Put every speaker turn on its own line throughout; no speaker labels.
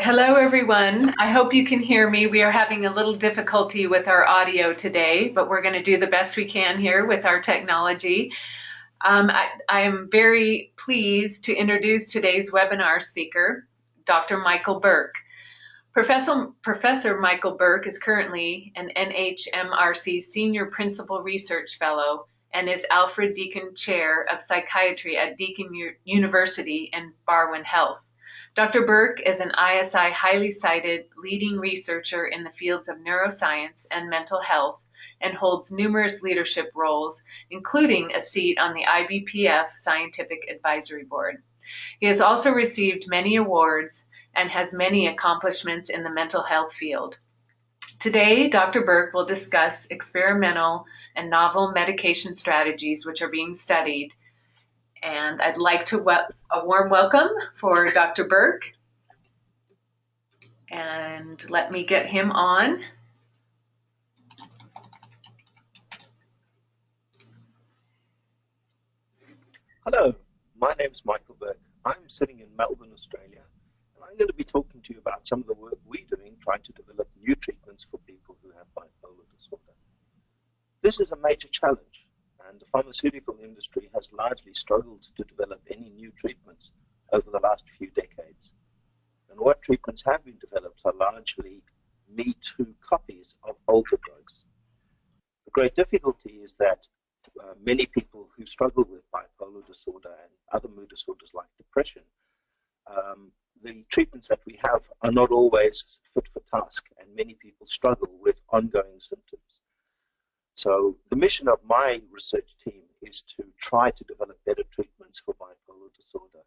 Hello, everyone. I hope you can hear me. We are having a little difficulty with our audio today, but we're going to do the best we can here with our technology. I am very pleased to introduce today's webinar speaker, Dr. Michael Berk. Professor Michael Berk is currently an NHMRC Senior Principal Research Fellow and is Alfred Deakin Chair of Psychiatry at Deakin University and Barwon Health. Dr. Berk is an ISI highly cited leading researcher in the fields of neuroscience and mental health and holds numerous leadership roles, including a seat on the IBPF Scientific Advisory Board. He has also received many awards and has many accomplishments in the mental health field. Today, Dr. Berk will discuss experimental and novel medication strategies which are being studied. And I'd like to a warm welcome for Dr. Berk. And let me get him on.
Hello, my name is Michael Berk. I'm sitting in Melbourne, Australia, and I'm going to be talking to you about some of the work we're doing trying to develop new treatments for people who have bipolar disorder. This is a major challenge, and the pharmaceutical industry has largely struggled to develop any new treatments over the last few decades. And what treatments have been developed are largely me-too copies of older drugs. The great difficulty is that many people who struggle with bipolar disorder and other mood disorders like depression, the treatments that we have are not always fit for task, and many people struggle with ongoing symptoms. So the mission of my research team is to try to develop better treatments for bipolar disorder.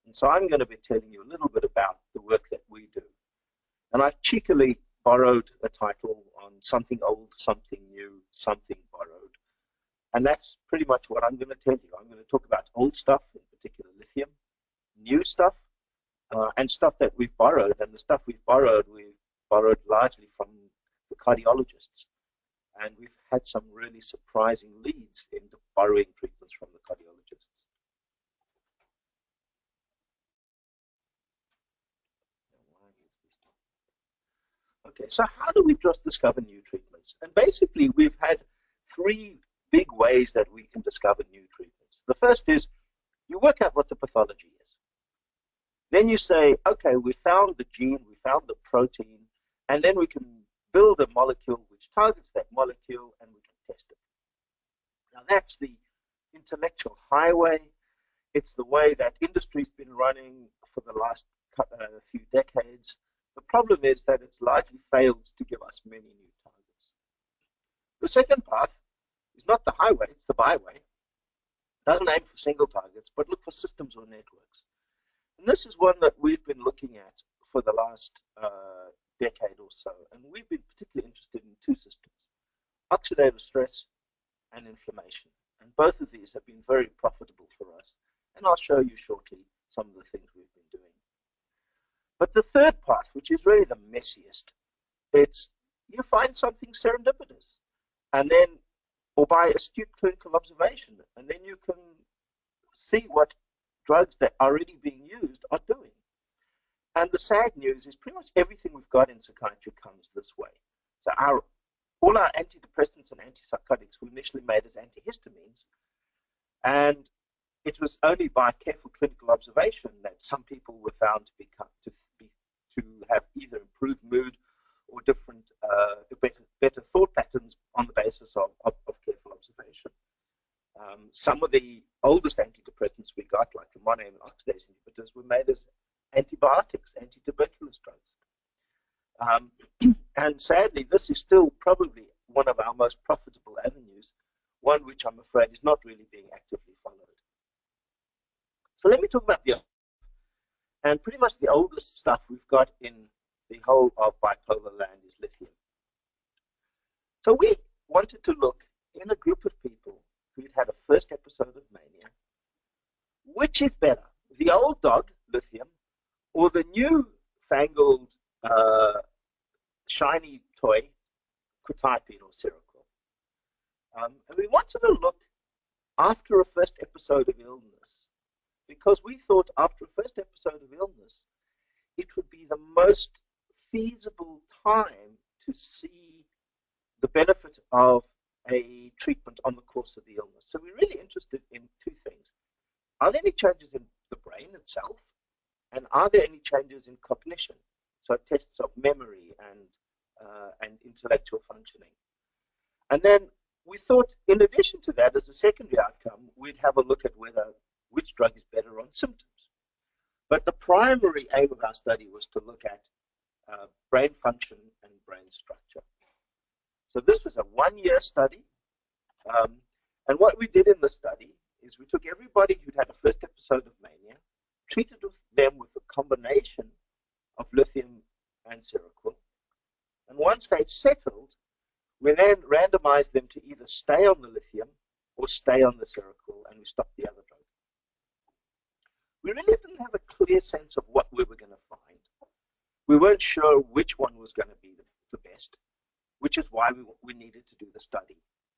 And so I'm going to be telling you a little bit about the work that we do. And I've cheekily borrowed a title on something old, something new, something borrowed. And that's pretty much what I'm going to tell you. I'm going to talk about old stuff, in particular lithium, new stuff, and stuff that we've borrowed. And the stuff we've borrowed largely from the cardiologists. And we've had some really surprising leads in borrowing treatments from the cardiologists. Okay, so how do we just discover new treatments? And basically, we've had three big ways that we can discover new treatments. The first is you work out what the pathology is. Then you say, okay, we found the gene, we found the protein, and then we can build a molecule which targets that molecule, and we can test it. Now that's the intellectual highway. It's the way that industry's been running for the last few decades. The problem is that it's largely failed to give us many new targets. The second path is not the highway, it's the byway. It doesn't aim for single targets, but look for systems or networks. And this is one that we've been looking at for the last decade or so. And we've been particularly interested in two systems, oxidative stress and inflammation. And both of these have been very profitable for us. And I'll show you shortly some of the things we've been doing. But the third path, which is really the messiest, it's you find something serendipitous. And then or by astute clinical observation, and then you can see what drugs that are already being used are doing. And the sad news is pretty much everything we've got in psychiatry comes this way. So all our antidepressants and antipsychotics were initially made as antihistamines, and it was only by careful clinical observation that some people were found to have either improved mood or different, better thought patterns on the basis of careful observation. Some of the oldest antidepressants we got, like the monoamine oxidase inhibitors, were made as antibiotics, antituberculous drugs. And sadly, this is still probably one of our most profitable avenues, one which I'm afraid is not really being actively followed. So let me talk about and pretty much the oldest stuff we've got in the whole of bipolar land is lithium. So we wanted to look in a group of people who'd had a first episode of mania, which is better, the old dog, lithium, or the new fangled shiny toy, Quetiapine or Seroquel. And we wanted to look after a first episode of illness, because we thought after a first episode of illness, it would be the most feasible time to see the benefit of a treatment on the course of the illness. So we're really interested in two things. Are there any changes in the brain itself? And are there any changes in cognition? So tests of memory and intellectual functioning. And then we thought, in addition to that, as a secondary outcome, we'd have a look at which drug is better on symptoms. But the primary aim of our study was to look at brain function and brain structure. So this was a one-year study. And what we did in the study is we took everybody who'd had a first episode of mania, treated them with a combination of lithium and Seroquel. And once they'd settled, we then randomized them to either stay on the lithium or stay on the Seroquel, and we stopped the other drug. We really didn't have a clear sense of what we were going to find. We weren't sure which one was going to be the best, which is why we needed to do the study.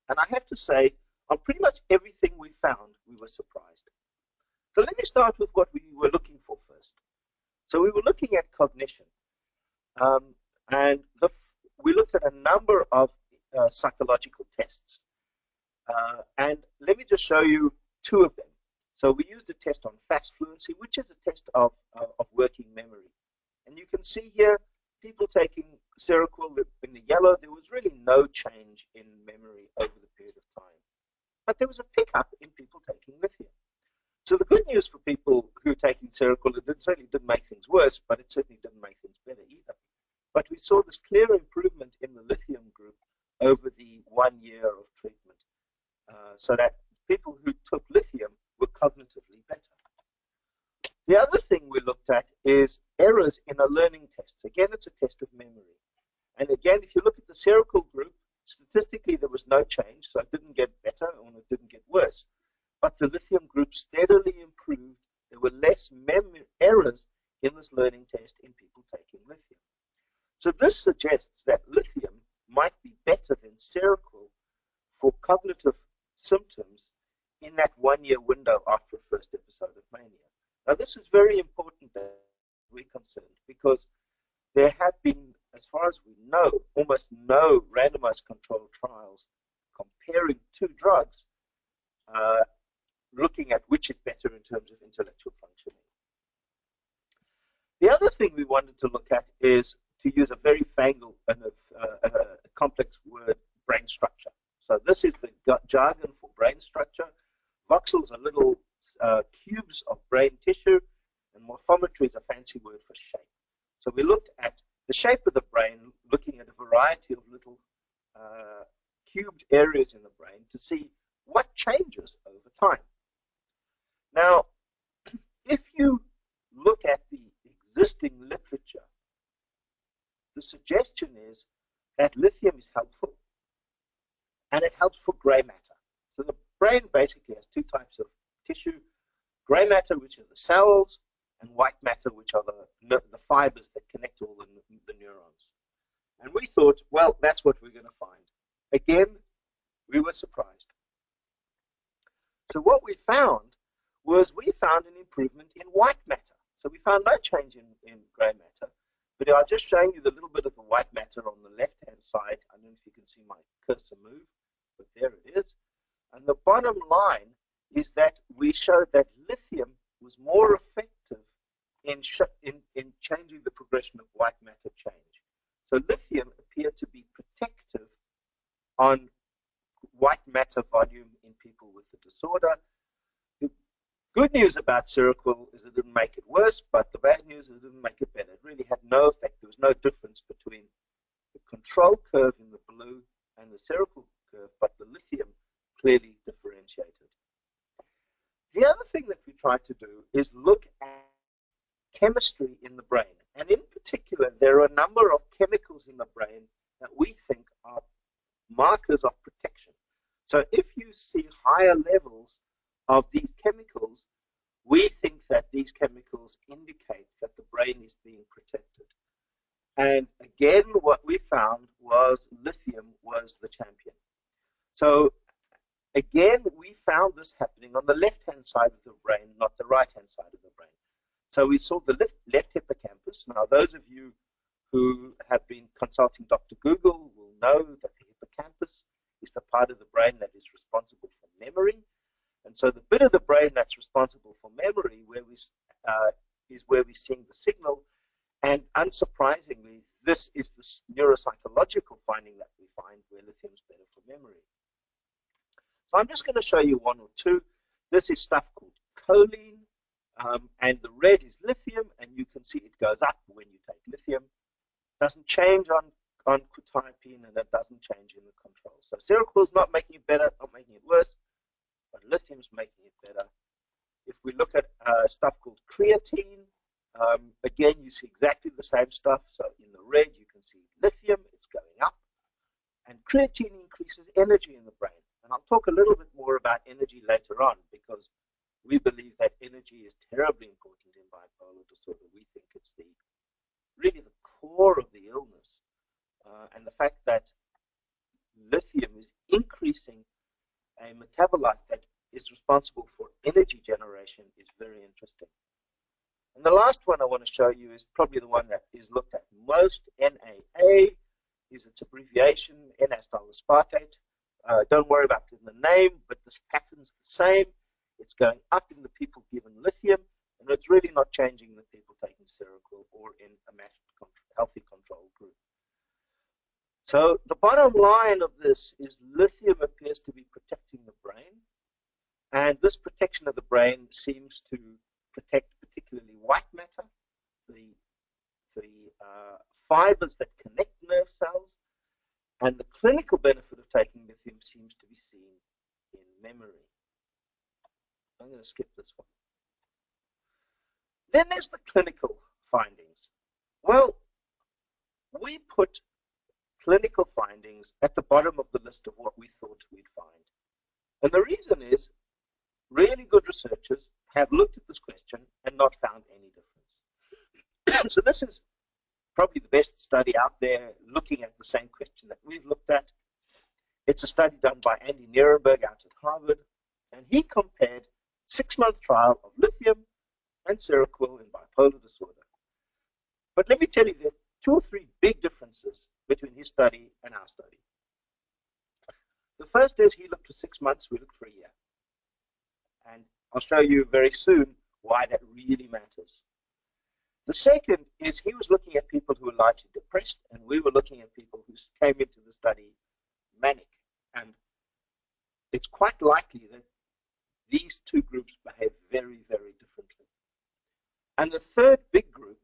And I have to say, on pretty much everything we found, we were surprised. So let me start with what we were looking for first. So we were looking at cognition. And we looked at a number of psychological tests. And let me just show you two of them. So we used a test on fast fluency, which is a test of working memory. And you can see here, people taking Seroquel in the yellow, there was really no change in memory over the period of time. But there was a pickup in people taking lithium. So the good news for people who are taking Seroquel, it certainly didn't make things worse, but it certainly didn't make things better either. But we saw this clear improvement in the lithium group over the 1 year of treatment, so that people who took lithium were cognitively better. The other thing we looked at is errors in a learning test. Again, it's a test of memory. And again, if you look at the Seroquel group, statistically there was no change, so it didn't get better or it didn't get worse. But the lithium group steadily improved. There were less memory errors in this learning test in people taking lithium. So this suggests that lithium might be better than Seroquel for cognitive symptoms in that 1 year window after a first episode of mania. Now this is very important that we're concerned, because there have been, as far as we know, almost no randomized controlled trials comparing two drugs looking at which is better in terms of intellectual functioning. The other thing we wanted to look at is, to use a very fangled and complex word, brain structure. So this is the jargon for brain structure. Voxels are little cubes of brain tissue, and morphometry is a fancy word for shape. So we looked at the shape of the brain, looking at a variety of little cubed areas in the brain to see what changes over time. Now, if you look at the existing literature, the suggestion is that lithium is helpful, and it helps for gray matter. So the brain basically has two types of tissue: gray matter, which are the cells, and white matter, which are the fibers that connect all the neurons. And we thought, well, that's what we're going to find. Again, we were surprised. So what we found was an improvement in white matter. So we found no change in gray matter, but I'm just showing you the little bit of the white matter on the left-hand side. I don't know if you can see my cursor move, but there it is. And the bottom line is that we showed that lithium was more effective in changing the progression of white matter change. So lithium appeared to be protective on white matter volume in people with the disorder. The good news about Seroquel is it didn't make it worse, but the bad news is it didn't make it better. It really had no effect. There was no difference between the control curve in the blue and the Seroquel curve, but the lithium clearly differentiated. The other thing that we tried to do is look at chemistry in the brain. And in particular, there are a number of chemicals in the brain that we think are markers of protection. So if you see higher levels of these chemicals, we think that these chemicals indicate that the brain is being protected. And again, what we found was lithium was the champion. So again, we found this happening on the left-hand side of the brain, not the right-hand side of the brain. So we saw the left hippocampus. Now, those of you who have been consulting Dr. Google will know that the hippocampus is the part of the brain that is responsible for memory. And so the bit of the brain that's responsible for memory is where we're seeing the signal. And unsurprisingly, this is the neuropsychological finding that we find where lithium is better for memory. So I'm just going to show you one or two. This is stuff called choline, and the red is lithium, and you can see it goes up when you take lithium. It doesn't change on quetiapine, and it doesn't change in the control. So Seroquel is not making it better, not making it worse, but lithium is making it better. If we look at stuff called creatine, again, you see exactly the same stuff. So in the red, you can see lithium, it's going up. And creatine increases energy in the brain. And I'll talk a little bit more about energy later on, because we believe that energy is terribly important in bipolar disorder. We think it's really the core of the illness. And the fact that lithium is increasing a metabolite that is responsible for energy generation is very interesting. And the last one I want to show you is probably the one that is looked at most. NAA is its abbreviation, N-acetylcysteine. Don't worry about the name, but this pattern's the same. It's going up in the people given lithium, and it's really not changing the people taking Seroquel or in a matched healthy control group. So the bottom line of this is lithium appears to be protecting the brain, and this protection of the brain seems to protect particularly white matter, the fibers that connect nerve cells, and the clinical benefit of taking lithium seems to be seen in memory. I'm going to skip this one. Then there's the clinical findings. Well, we put clinical findings at the bottom of the list of what we thought we'd find. And the reason is, really good researchers have looked at this question and not found any difference. So this is probably the best study out there looking at the same question that we've looked at. It's a study done by Andy Nierenberg out at Harvard, and he compared 6-month trial of lithium and Seroquel in bipolar disorder. But let me tell you, there are 2 or 3 big differences between his study and our study. The first is he looked for 6 months, we looked for a year. And I'll show you very soon why that really matters. The second is he was looking at people who were largely depressed, and we were looking at people who came into the study manic. And it's quite likely that these 2 groups behave very, very differently. And the third big group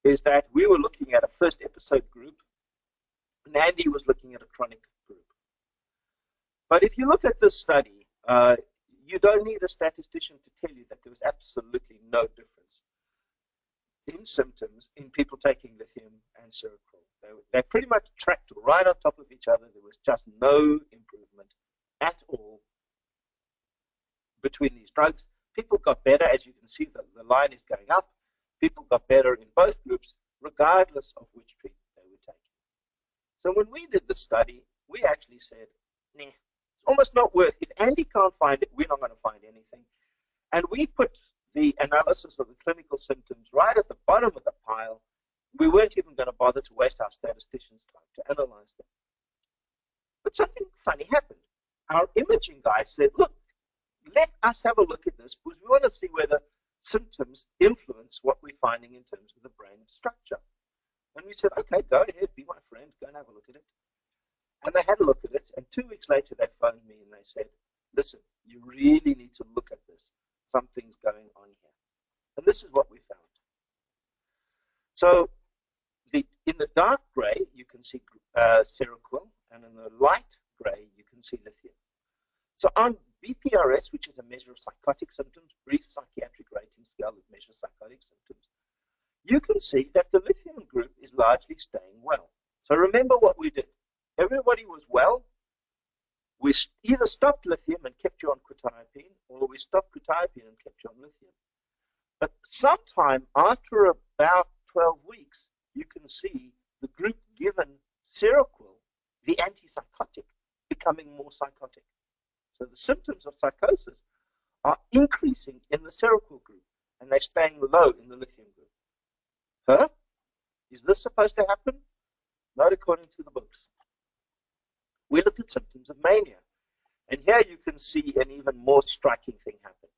is that we were looking at a first episode group, and Andy was looking at a chronic group. But if you look at this study, you don't need a statistician to tell you that there was absolutely no difference in symptoms in people taking lithium and Seroquel. They pretty much tracked right on top of each other. There was just no improvement at all between these drugs. People got better, as you can see, the line is going up. People got better in both groups, regardless of which treatment they were taking. So when we did the study, we actually said, nah, it's almost not worth it. If Andy can't find it, we're not going to find anything. And we put the analysis of the clinical symptoms right at the bottom of the pile. We weren't even going to bother to waste our statisticians' time to analyze them. But something funny happened. Our imaging guy said, look, let us have a look at this, because we want to see whether symptoms influence what we're finding in terms of the brain structure. And we said, okay, go ahead, be my friend, go and have a look at it. And they had a look at it, and 2 weeks later they phoned me and they said, listen, you really need to look at this. Something's going on here. And this is what we found. So in the dark gray, you can see Seroquel, and in the light gray, you can see lithium. So on BPRS, which is a measure of psychotic symptoms, brief psychiatric rating scale that measures psychotic symptoms, you can see that the lithium group is largely staying well. So remember what we did. Everybody was well. We either stopped lithium and kept you on quetiapine, or we stopped quetiapine and kept you on lithium. But sometime after about 12 weeks, you can see the group given Seroquel, the antipsychotic, becoming more psychotic. So the symptoms of psychosis are increasing in the Seroquel group. and they're staying low in the lithium group. Huh? Is this supposed to happen? Not according to the books. We looked at symptoms of mania. And here you can see an even more striking thing happen.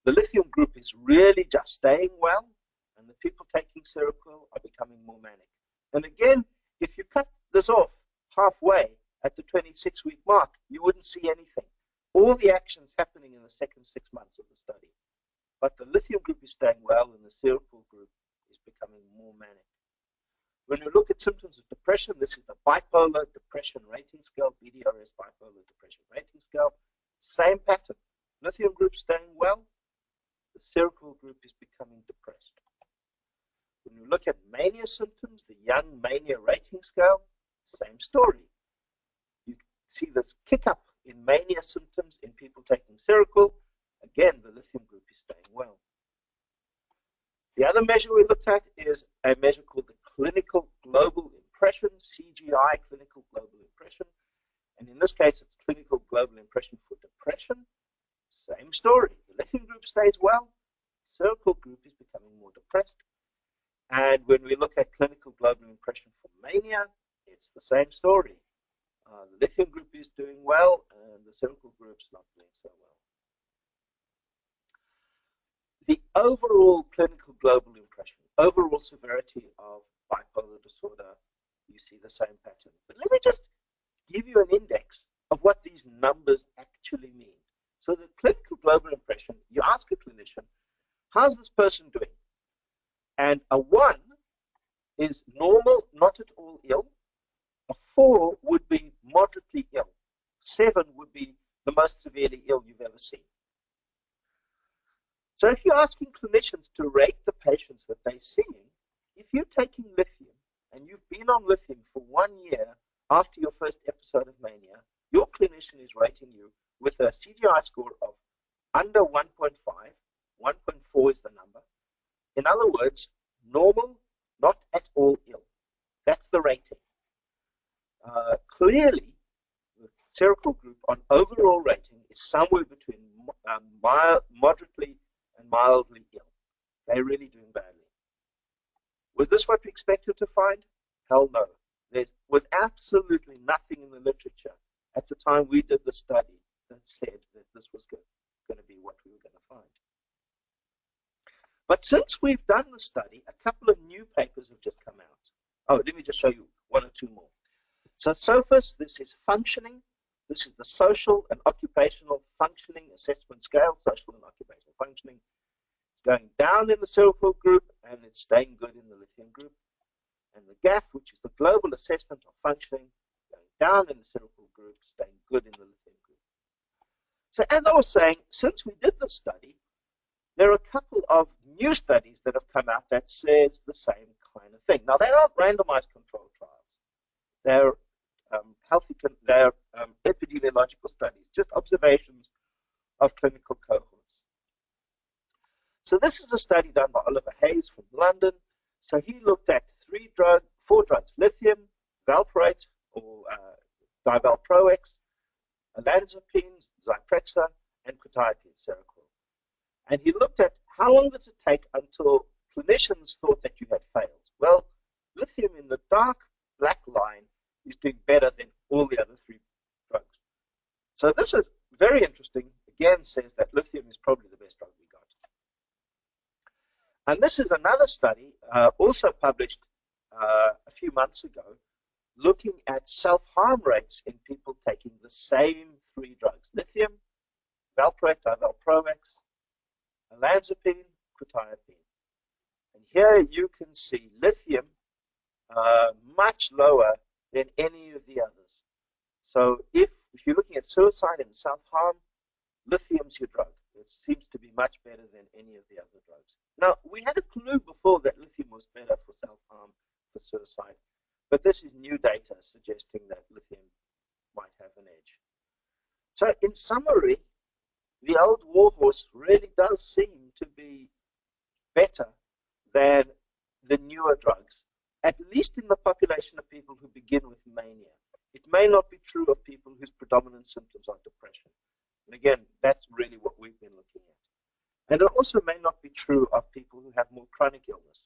The lithium group is really just staying well, and the people taking Seroquel are becoming more manic. And again, if you cut this off halfway at the 26-week mark, you wouldn't see anything. All the action's happening in the second 6 months of the study. But the lithium group is staying well, and the Seroquel group is becoming more manic. When we look at symptoms of depression, this is the Bipolar Depression Rating Scale, BDRS Bipolar Depression Rating Scale. Same pattern. Lithium group staying well, the Seroquel group is becoming depressed. When we look at mania symptoms, the Young Mania Rating Scale, same story. You see this kick up in mania symptoms in people taking Seroquel. Again, the lithium group is staying well. The other measure we looked at is a measure called the Clinical Global Impression, CGI, Clinical Global Impression. And in this case, it's Clinical Global Impression for depression. Same story. The lithium group stays well. The Seroquel group is becoming more depressed. And when we look at Clinical Global Impression for mania, it's the same story. The lithium group is doing well, and the Seroquel group's not doing so well. The overall clinical global impression, overall severity of bipolar disorder, you see the same pattern. But let me just give you an index of what these numbers actually mean. So the clinical global impression, you ask a clinician, how's this person doing? And a 1 is normal, not at all ill. A 4 would be moderately ill. 7 would be the most severely ill you've ever seen. So if you're asking clinicians to rate the patients that they're seeing, if you're taking lithium and you've been on lithium for 1 year after your first episode of mania, your clinician is rating you with a CGI score of under 1.5, 1.4 is the number. In other words, normal, not at all ill. That's the rating. Clearly, the Seroquel group on overall rating is somewhere between moderately and mildly ill. They're really doing badly. Was this what we expected to find? Hell no. There was absolutely nothing in the literature at the time we did the study that said that this was going to be what we were going to find. But since we've done the study, a couple of new papers have just come out. Oh, let me just show you 1 or 2 more. So SOFAS, this is functioning. This is the social and occupational functioning assessment scale, social and occupational functioning. It's going down in the Seroquel group, and it's staying good in the lithium group. And the GAF, which is the global assessment of functioning, going down in the Seroquel group, staying good in the lithium group. So as I was saying, since we did the study, there are a couple of new studies that have come out that says the same kind of thing. Now, they're not randomized controlled trials. They're they're epidemiological studies, just observations of clinical cohorts. So this is a study done by Oliver Hayes from London. So he looked at 4 drugs, lithium, valproate, or divalproex, olanzapine, Zyprexa, and Quetiapine, Seroquel. And he looked at how long does it take until clinicians thought that you had failed. Well, lithium in the dark black line is doing better than all the other 3 drugs. So this is very interesting. Again, says that lithium is probably the best drug we got. And this is another study, also published a few months ago, looking at self-harm rates in people taking the same 3 drugs: lithium, valproate, divalproex, olanzapine, Quetiapine. And here you can see lithium much lower than any of the others. So if you're looking at suicide and self-harm, lithium's your drug. It seems to be much better than any of the other drugs. Now, we had a clue before that lithium was better for self-harm, for suicide, but this is new data suggesting that lithium might have an edge. So in summary, the old warhorse really does seem to be better than the newer drugs, at least in the population of people who begin with mania. It may not be true of people whose predominant symptoms are depression. And again, that's really what we've been looking at. And it also may not be true of people who have more chronic illness.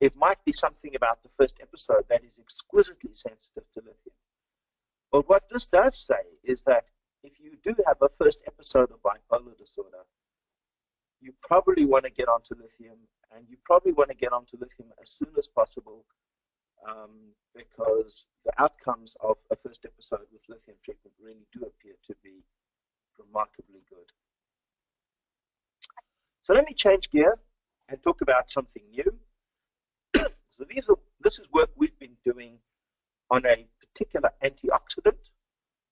It might be something about the first episode that is exquisitely sensitive to lithium. But what this does say is that if you do have a first episode of bipolar disorder, you probably want to get onto lithium, and you probably want to get onto lithium as soon as possible, because the outcomes of a first episode with lithium treatment really do appear to be remarkably good. So let me change gear and talk about something new. So this is work we've been doing on a particular antioxidant,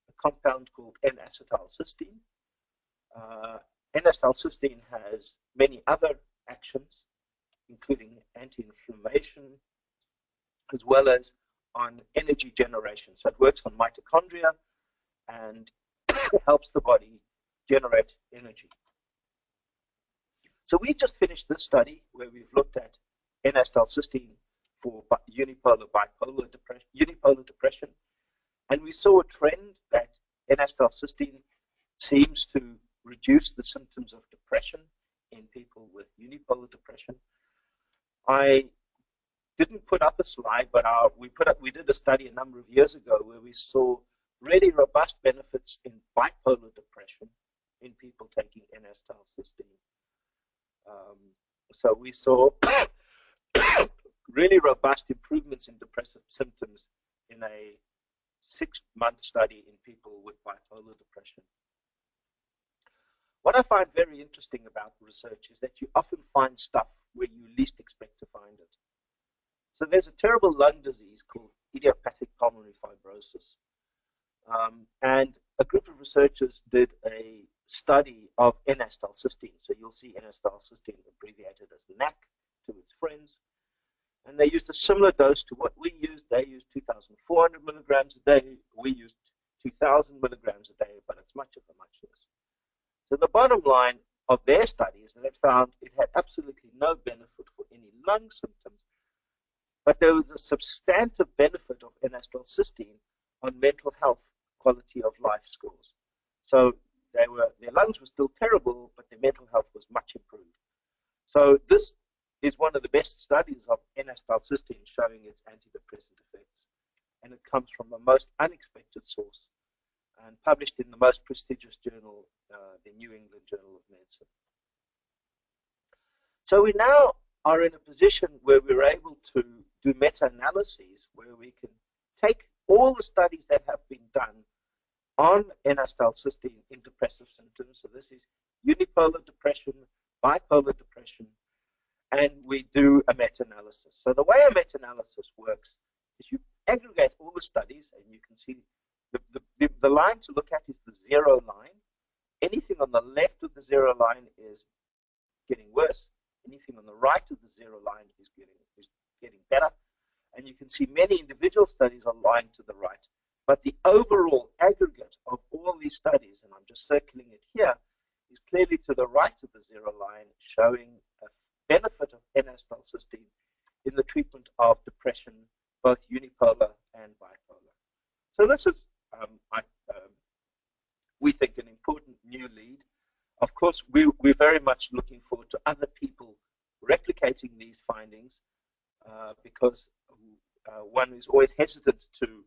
a compound called N-acetylcysteine. N-acetylcysteine has many other actions, including anti-inflammation, as well as on energy generation. So it works on mitochondria and helps the body generate energy. So we just finished this study where we've looked at N-acetylcysteine for unipolar depression, and we saw a trend that N-acetylcysteine seems to reduce the symptoms of depression in people with unipolar depression. I didn't put up a slide, but we did a study a number of years ago where we saw really robust benefits in bipolar depression in people taking N-acetylcysteine. So we saw really robust improvements in depressive symptoms in a 6-month study in people with bipolar depression. What I find very interesting about research is that you often find stuff where you least expect to find it. So there's a terrible lung disease called idiopathic pulmonary fibrosis. And a group of researchers did a study of N-acetylcysteine. So you'll see N-acetylcysteine abbreviated as NAC to its friends. And they used a similar dose to what we used. They used 2,400 milligrams a day. We used 2,000 milligrams a day, but it's much of a muchness. So the bottom line of their study is that it found it had absolutely no benefit for any lung symptoms, but there was a substantive benefit of N-acetylcysteine on mental health quality of life scores. So their lungs were still terrible, but their mental health was much improved. So this is one of the best studies of N-acetylcysteine showing its antidepressant effects, and it comes from the most unexpected source and published in the most prestigious journal, the New England Journal of Medicine. So we now are in a position where we're able to do meta-analyses where we can take all the studies that have been done on N-acetylcysteine in depressive symptoms. So this is unipolar depression, bipolar depression, and we do a meta-analysis. So the way a meta-analysis works is you aggregate all the studies, and you can see the line to look at is the zero line. Anything on the left of the zero line is getting worse. Anything on the right of the zero line is getting better. And you can see many individual studies are lying to the right. But the overall aggregate of all these studies, and I'm just circling it here, is clearly to the right of the zero line, showing a benefit of N-acetylcysteine in the treatment of depression, both unipolar and bipolar. So this is, we think, an important new lead. Of course, we're very much looking forward to other people replicating these findings, because one is always hesitant to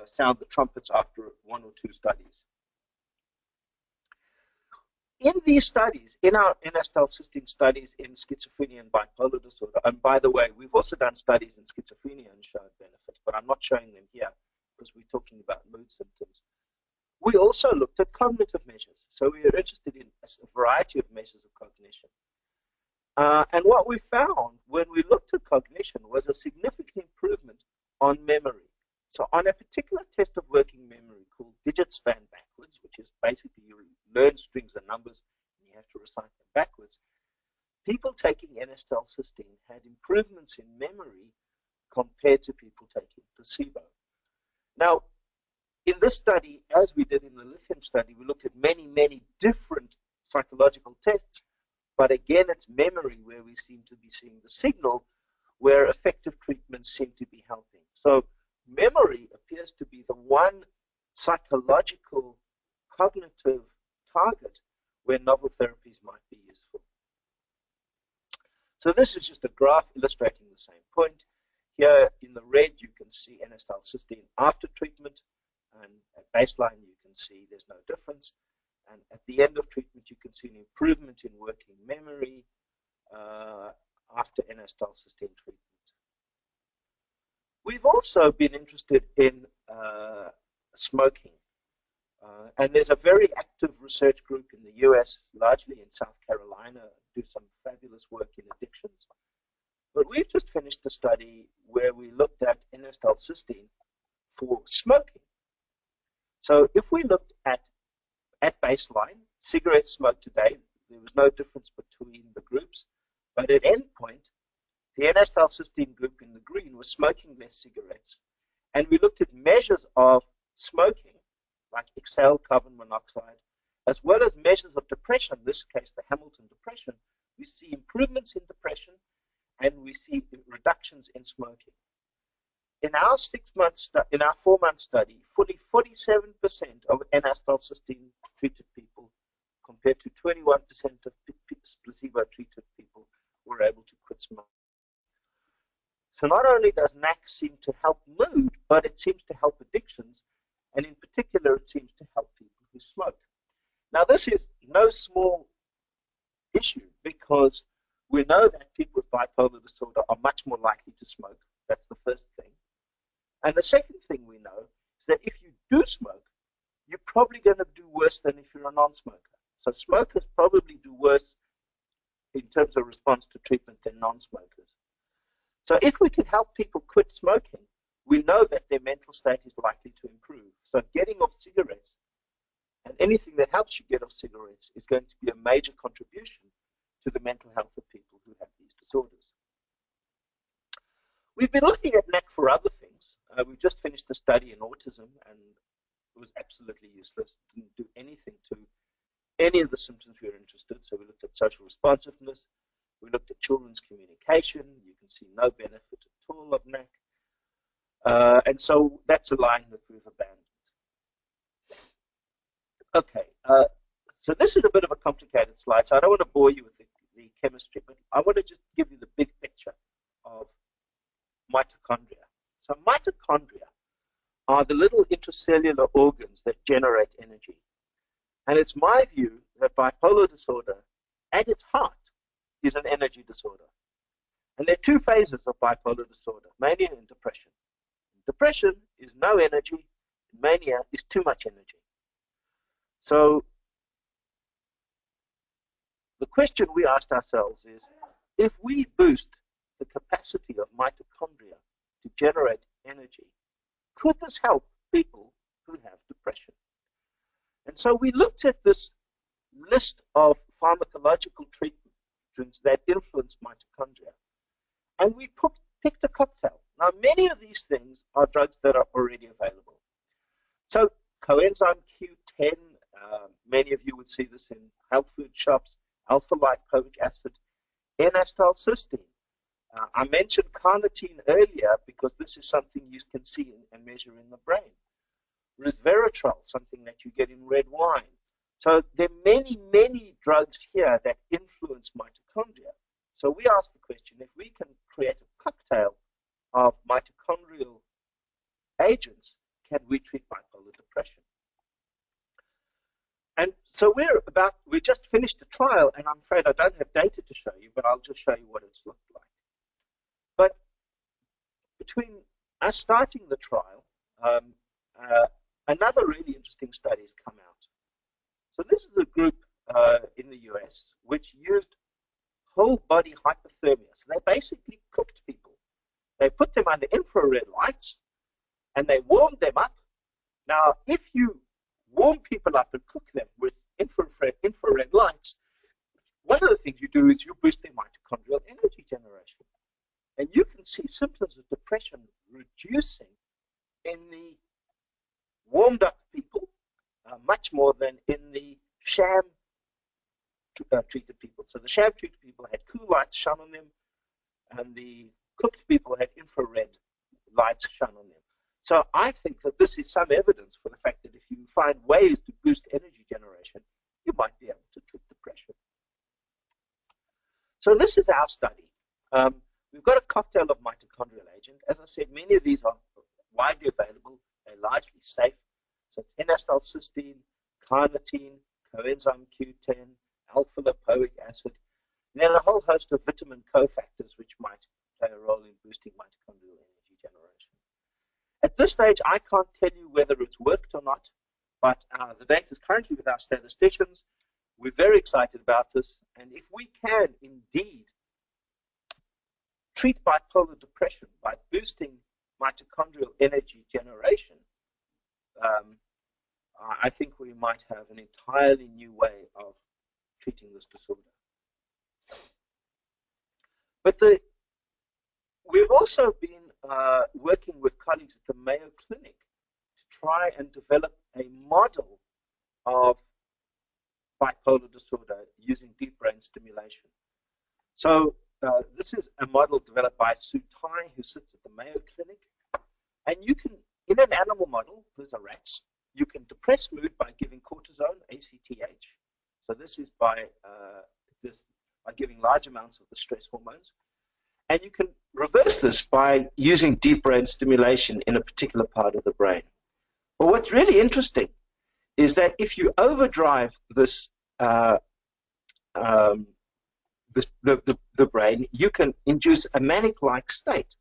sound the trumpets after 1 or 2 studies. In these studies, in our N-acetylcysteine studies in schizophrenia and bipolar disorder, and by the way, we've also done studies in schizophrenia and showed benefits, but I'm not showing them here because we're talking about mood symptoms. We also looked at cognitive measures. So we are interested in a variety of measures of cognition. And what we found when we looked at cognition was a significant improvement on memory. So on a particular test of working memory called digit span backwards, which is basically you learn strings and numbers and you have to recite them backwards, people taking N-acetylcysteine had improvements in memory compared to people taking placebo. Now, in this study, as we did in the lithium study, we looked at many, many different psychological tests, but again, it's memory where we seem to be seeing the signal where effective treatments seem to be helping. So memory appears to be the one psychological cognitive target where novel therapies might be useful. So this is just a graph illustrating the same point. Here in the red, you can see N-acetylcysteine after treatment, and at baseline, you can see there's no difference. And at the end of treatment, you can see an improvement in working memory after N-acetylcysteine treatment. We've also been interested in smoking. And there's a very active research group in the US, largely in South Carolina, do some fabulous work in addictions. But we've just finished a study where we looked at N-acetylcysteine for smoking. So if we looked at baseline, cigarettes smoked today, there was no difference between the groups. But at endpoint, the N-acetylcysteine group in the green was smoking less cigarettes. And we looked at measures of smoking, like exhaled carbon monoxide, as well as measures of depression, in this case the Hamilton depression. We see improvements in depression and we see reductions in smoking. In our 4-month study, fully 47% of N-acetylcysteine treated people compared to 21% of placebo treated people were able to quit smoking. So not only does NAC seem to help mood, but it seems to help addictions, and in particular, it seems to help people who smoke. Now, this is no small issue because we know that people with bipolar disorder are much more likely to smoke. That's the first thing. And the second thing we know is that if you do smoke, you're probably going to do worse than if you're a non-smoker. So smokers probably do worse in terms of response to treatment than non-smokers. So if we can help people quit smoking, we know that their mental state is likely to improve. So getting off cigarettes and anything that helps you get off cigarettes is going to be a major contribution to the mental health of people who have these disorders. We've been looking at NAC for other things. We've just finished a study in autism, and it was absolutely useless. It didn't do anything to any of the symptoms we were interested in. So we looked at social responsiveness. We looked at children's communication. You can see no benefit at all of NAC. And so that's a line that we've abandoned. Okay, so this is a bit of a complicated slide, so I don't want to bore you with the chemistry, but I want to just give you the big picture of mitochondria. So mitochondria are the little intracellular organs that generate energy. And it's my view that bipolar disorder, at its heart, is an energy disorder. And there are two phases of bipolar disorder, mania and depression. Depression is no energy, mania is too much energy. So the question we asked ourselves is, if we boost the capacity of mitochondria to generate energy, could this help people who have depression? And so we looked at this list of pharmacological treatments that influence mitochondria, and we picked a cocktail. Now, many of these things are drugs that are already available. So coenzyme Q10, many of you would see this in health food shops, alpha-lipoic acid, N-acetylcysteine. I mentioned carnitine earlier because this is something you can see and measure in the brain. Resveratrol, something that you get in red wine. So there are many, many drugs here that influence mitochondria. So we asked the question, if we can create a cocktail of mitochondrial agents, can we treat bipolar depression? And so we just finished a trial, and I'm afraid I don't have data to show you, but I'll just show you what it's looked like. But between us starting the trial, another really interesting study has come out. So this is a group in the US which used whole body hypothermia. So they basically cooked people. They put them under infrared lights and they warmed them up. Now, if you warm people up and cook them with infrared lights, one of the things you do is you boost their mitochondrial energy generation. And you can see symptoms of depression reducing in the warmed up people much more than in the sham treated people. So the sham treated people had cool lights shone on them, and the cooked people had infrared lights shone on them. So I think that this is some evidence for the fact that if you find ways to boost energy generation, you might be able to treat depression. So this is our study. We've got a cocktail of mitochondrial agent. As I said, many of these are widely available. They're largely safe. So it's N-acetylcysteine, carnitine, coenzyme Q10, alpha-lipoic acid, and then a whole host of vitamin cofactors which might play a role in boosting mitochondrial energy generation. At this stage, I can't tell you whether it's worked or not, but the data is currently with our statisticians. We're very excited about this, and if we can indeed treat bipolar depression by boosting mitochondrial energy generation, I think we might have an entirely new way of treating this disorder. But we've also been working with colleagues at the Mayo Clinic to try and develop a model of bipolar disorder using deep brain stimulation. So this is a model developed by Sue Tai, who sits at the Mayo Clinic. And you can, in an animal model, those are rats, you can depress mood by giving cortisone, ACTH. So this is by giving large amounts of the stress hormones. And you can reverse this by using deep brain stimulation in a particular part of the brain. But what's really interesting is that if you overdrive this, the brain, you can induce a manic-like state.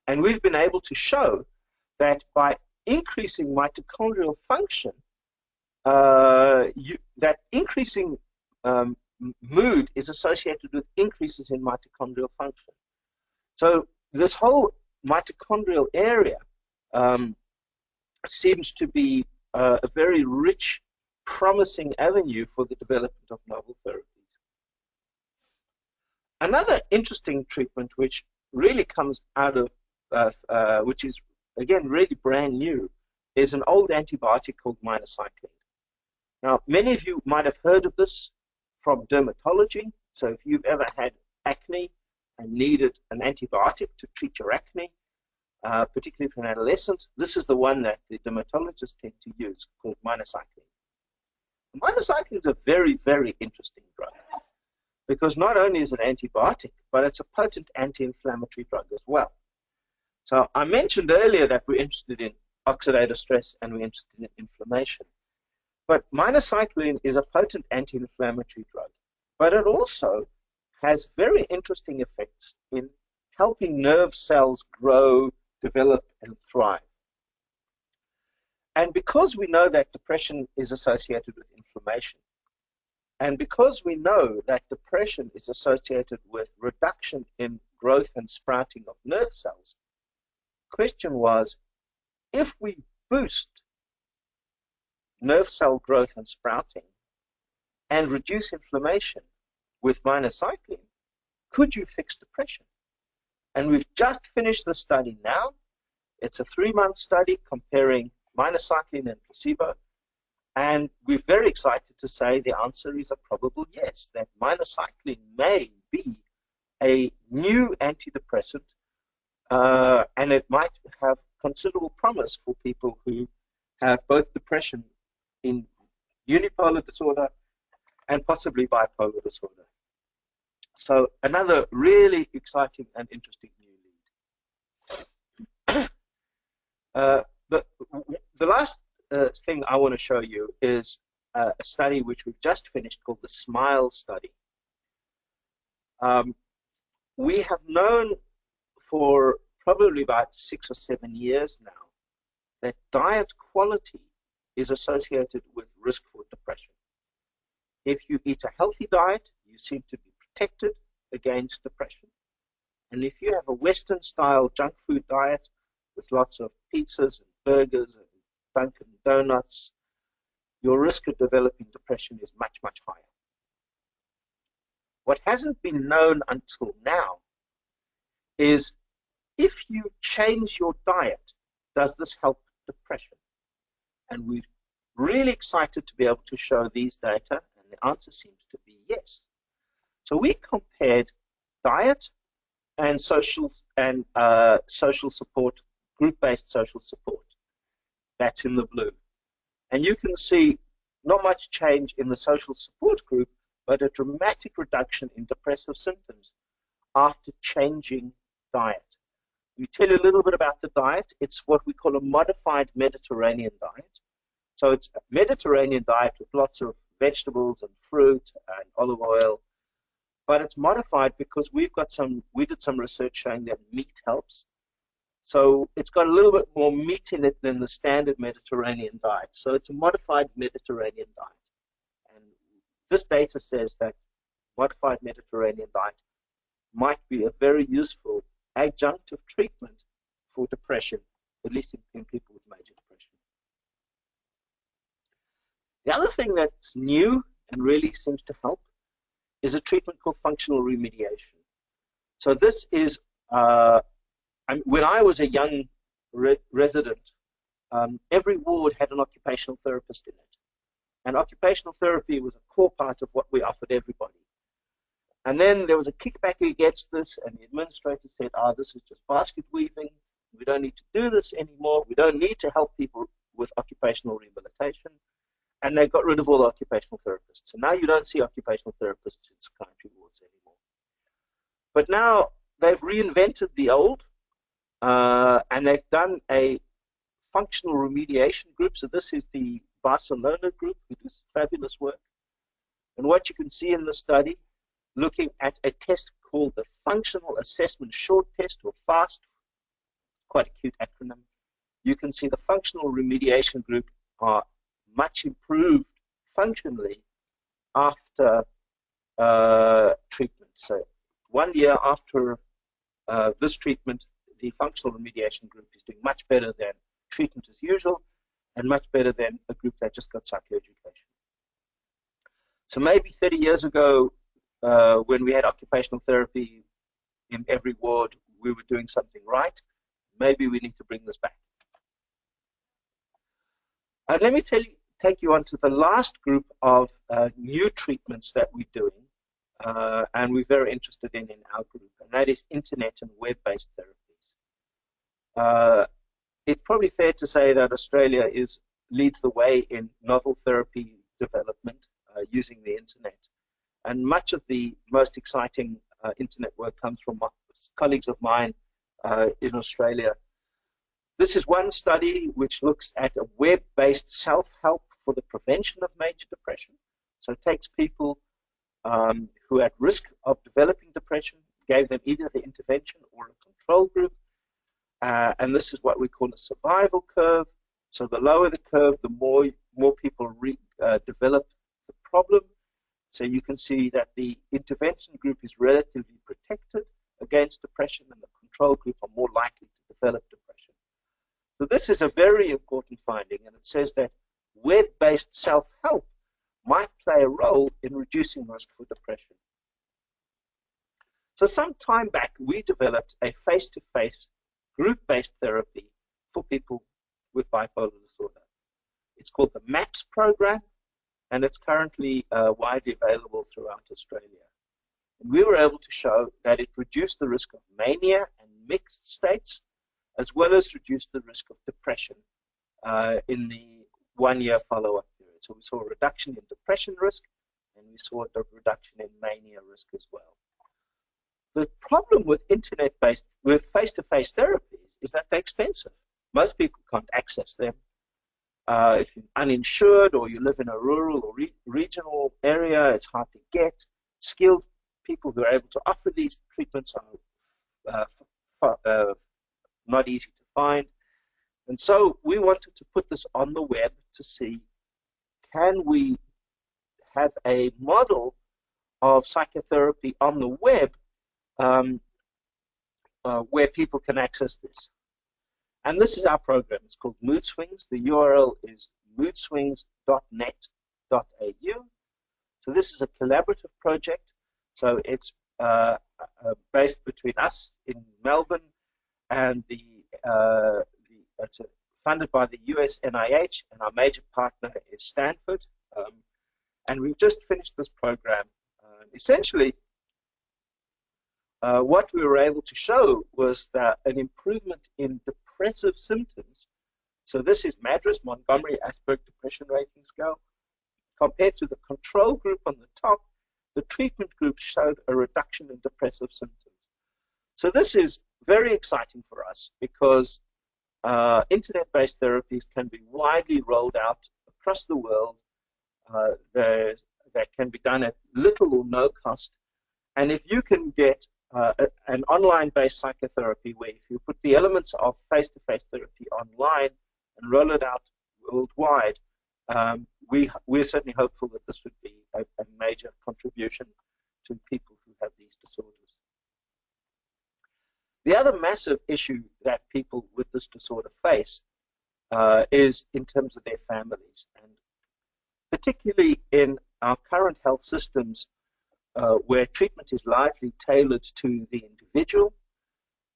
And we've been able to show that by increasing mitochondrial function, that increasing mood is associated with increases in mitochondrial function. So this whole mitochondrial area seems to be a very rich, promising avenue for the development of novel therapies. Another interesting treatment which really comes out of, which is again really brand new, is an old antibiotic called minocycline. Now, many of you might have heard of this from dermatology. So if you've ever had acne and needed an antibiotic to treat your acne, particularly for an adolescent, this is the one that the dermatologists tend to use, called minocycline. Minocycline is a very, very interesting drug because not only is it an antibiotic, but it's a potent anti-inflammatory drug as well. So I mentioned earlier that we're interested in oxidative stress and we're interested in inflammation. But minocycline is a potent anti-inflammatory drug, but it also has very interesting effects in helping nerve cells grow, develop, and thrive. And because we know that depression is associated with inflammation, and because we know that depression is associated with reduction in growth and sprouting of nerve cells, the question was, if we boost nerve cell growth and sprouting and reduce inflammation with minocycline, could you fix depression? And we've just finished the study now. It's a 3-month study comparing minocycline and placebo. And we're very excited to say the answer is a probable yes, that minocycline may be a new antidepressant, and it might have considerable promise for people who have both depression in unipolar disorder and possibly bipolar disorder. So another really exciting and interesting new lead. The last thing I want to show you is a study which we've just finished called the SMILE study. We have known for probably about 6 or 7 years now that diet quality is associated with risk for depression. If you eat a healthy diet, you seem to be protected against depression. And if you have a Western-style junk food diet with lots of pizzas and burgers and Dunkin' Donuts, your risk of developing depression is much, much higher. What hasn't been known until now is if you change your diet, does this help depression? And we're really excited to be able to show these data, and the answer seems to be yes. So we compared diet and social support, group-based social support. That's in the blue. And you can see not much change in the social support group, but a dramatic reduction in depressive symptoms after changing diet. We tell you a little bit about the diet. It's what we call a modified Mediterranean diet. So it's a Mediterranean diet with lots of vegetables and fruit and olive oil, but it's modified because we did some research showing that meat helps. So it's got a little bit more meat in it than the standard Mediterranean diet. So it's a modified Mediterranean diet. And this data says that modified Mediterranean diet might be a very useful adjunctive treatment for depression, at least in people with major depression. The other thing that's new and really seems to help is a treatment called functional remediation. So this is, when I was a young resident, every ward had an occupational therapist in it. And occupational therapy was a core part of what we offered everybody. And then there was a kickback against this, and the administrator said, this is just basket weaving. We don't need to do this anymore. We don't need to help people with occupational rehabilitation. And they got rid of all the occupational therapists. So now you don't see occupational therapists in psychiatry wards anymore. But now they've reinvented the old, and they've done a functional remediation group. So this is the Barcelona group, who does fabulous work. And what you can see in the study, looking at a test called the Functional Assessment Short Test, or FAST, quite a cute acronym. You can see the functional remediation group are much improved functionally after treatment. So 1 year after this treatment, the functional remediation group is doing much better than treatment as usual, and much better than a group that just got psychoeducation. So maybe 30 years ago, when we had occupational therapy in every ward, we were doing something right. Maybe we need to bring this back. And let me take you on to the last group of new treatments that we're doing, and we're very interested in our group, and that is internet and web-based therapies. It's probably fair to say that Australia leads the way in novel therapy development using the internet. And much of the most exciting internet work comes from colleagues of mine in Australia. This is one study which looks at a web-based self-help for the prevention of major depression. So it takes people who are at risk of developing depression, gave them either the intervention or a control group, and this is what we call a survival curve. So the lower the curve, the more people develop the problem. So you can see that the intervention group is relatively protected against depression, and the control group are more likely to develop depression. So this is a very important finding, and it says that web-based self-help might play a role in reducing risk for depression. So some time back, we developed a face-to-face group-based therapy for people with bipolar disorder. It's called the MAPS program, and it's currently widely available throughout Australia. And we were able to show that it reduced the risk of mania and mixed states, as well as reduced the risk of depression in the 1 year follow-up period. So we saw a reduction in depression risk, and we saw a reduction in mania risk as well. The problem with with face-to-face therapies is that they're expensive. Most people can't access them. If you're uninsured or you live in a rural or regional area, it's hard to get. Skilled people who are able to offer these treatments are not easy to find. And so we wanted to put this on the web to see, can we have a model of psychotherapy on the web where people can access this. And this is our program. It's called Mood Swings. The URL is moodswings.net.au. So this is a collaborative project. So it's based between us in Melbourne and it's funded by the US NIH, and our major partner is Stanford. And we've just finished this program. Essentially, what we were able to show was that an improvement in depressive symptoms. So this is MADRS, Montgomery-Åsberg Depression Rating Scale. Compared to the control group on the top, the treatment group showed a reduction in depressive symptoms. So this is very exciting for us because internet-based therapies can be widely rolled out across the world. That can be done at little or no cost. And if you can get an online-based psychotherapy where if you put the elements of face-to-face therapy online and roll it out worldwide, we're certainly hopeful that this would be a major contribution to people who have these disorders. The other massive issue that people with this disorder face is in terms of their families, and particularly in our current health systems where treatment is largely tailored to the individual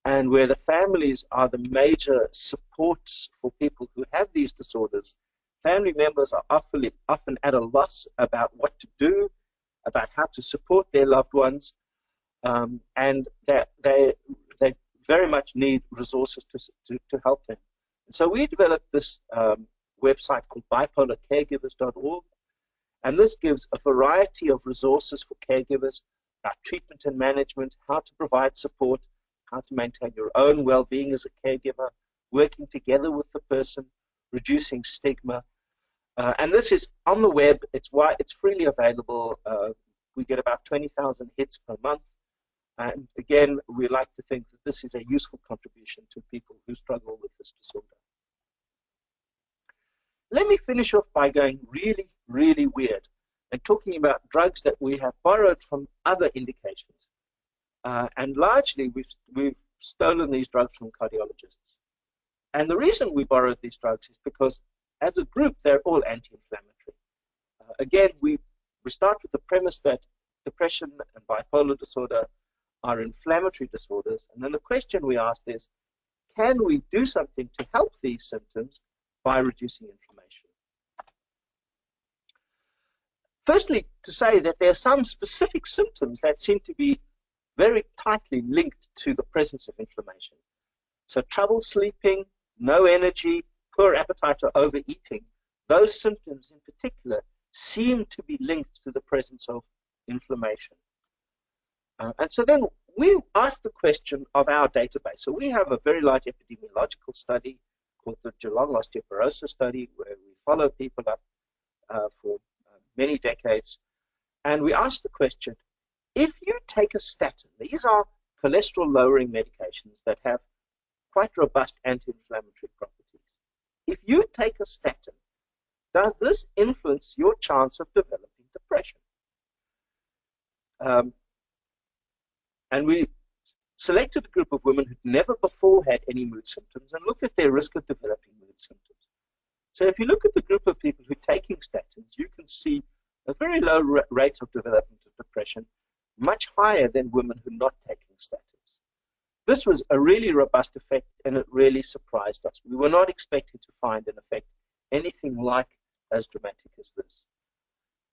and where the families are the major supports for people who have these disorders. Family members are often at a loss about what to do, about how to support their loved ones, and that they very much need resources to help them. And so we developed this website called bipolarcaregivers.org, and this gives a variety of resources for caregivers about treatment and management, how to provide support, how to maintain your own well-being as a caregiver, working together with the person, reducing stigma. And this is on the web. It's freely available. We get about 20,000 hits per month. And again, we like to think that this is a useful contribution to people who struggle with this disorder. Let me finish off by going really, really weird and talking about drugs that we have borrowed from other indications. And largely, we've stolen these drugs from cardiologists. And the reason we borrowed these drugs is because, as a group, they're all anti-inflammatory. Again, we start with the premise that depression and bipolar disorder are inflammatory disorders. And then the question we asked is, can we do something to help these symptoms by reducing inflammation? Firstly, to say that there are some specific symptoms that seem to be very tightly linked to the presence of inflammation. So trouble sleeping, no energy, poor appetite or overeating, those symptoms in particular seem to be linked to the presence of inflammation. And so then we asked the question of our database. So we have a very large epidemiological study called the Geelong Osteoporosis Study, where we follow people up for many decades. And we asked the question, if you take a statin, these are cholesterol-lowering medications that have quite robust anti-inflammatory properties. If you take a statin, does this influence your chance of developing depression? And we selected a group of women who'd never before had any mood symptoms and looked at their risk of developing mood symptoms. So if you look at the group of people who are taking statins, you can see a very low rate of development of depression, much higher than women who are not taking statins. This was a really robust effect, and it really surprised us. We were not expecting to find an effect anything like as dramatic as this.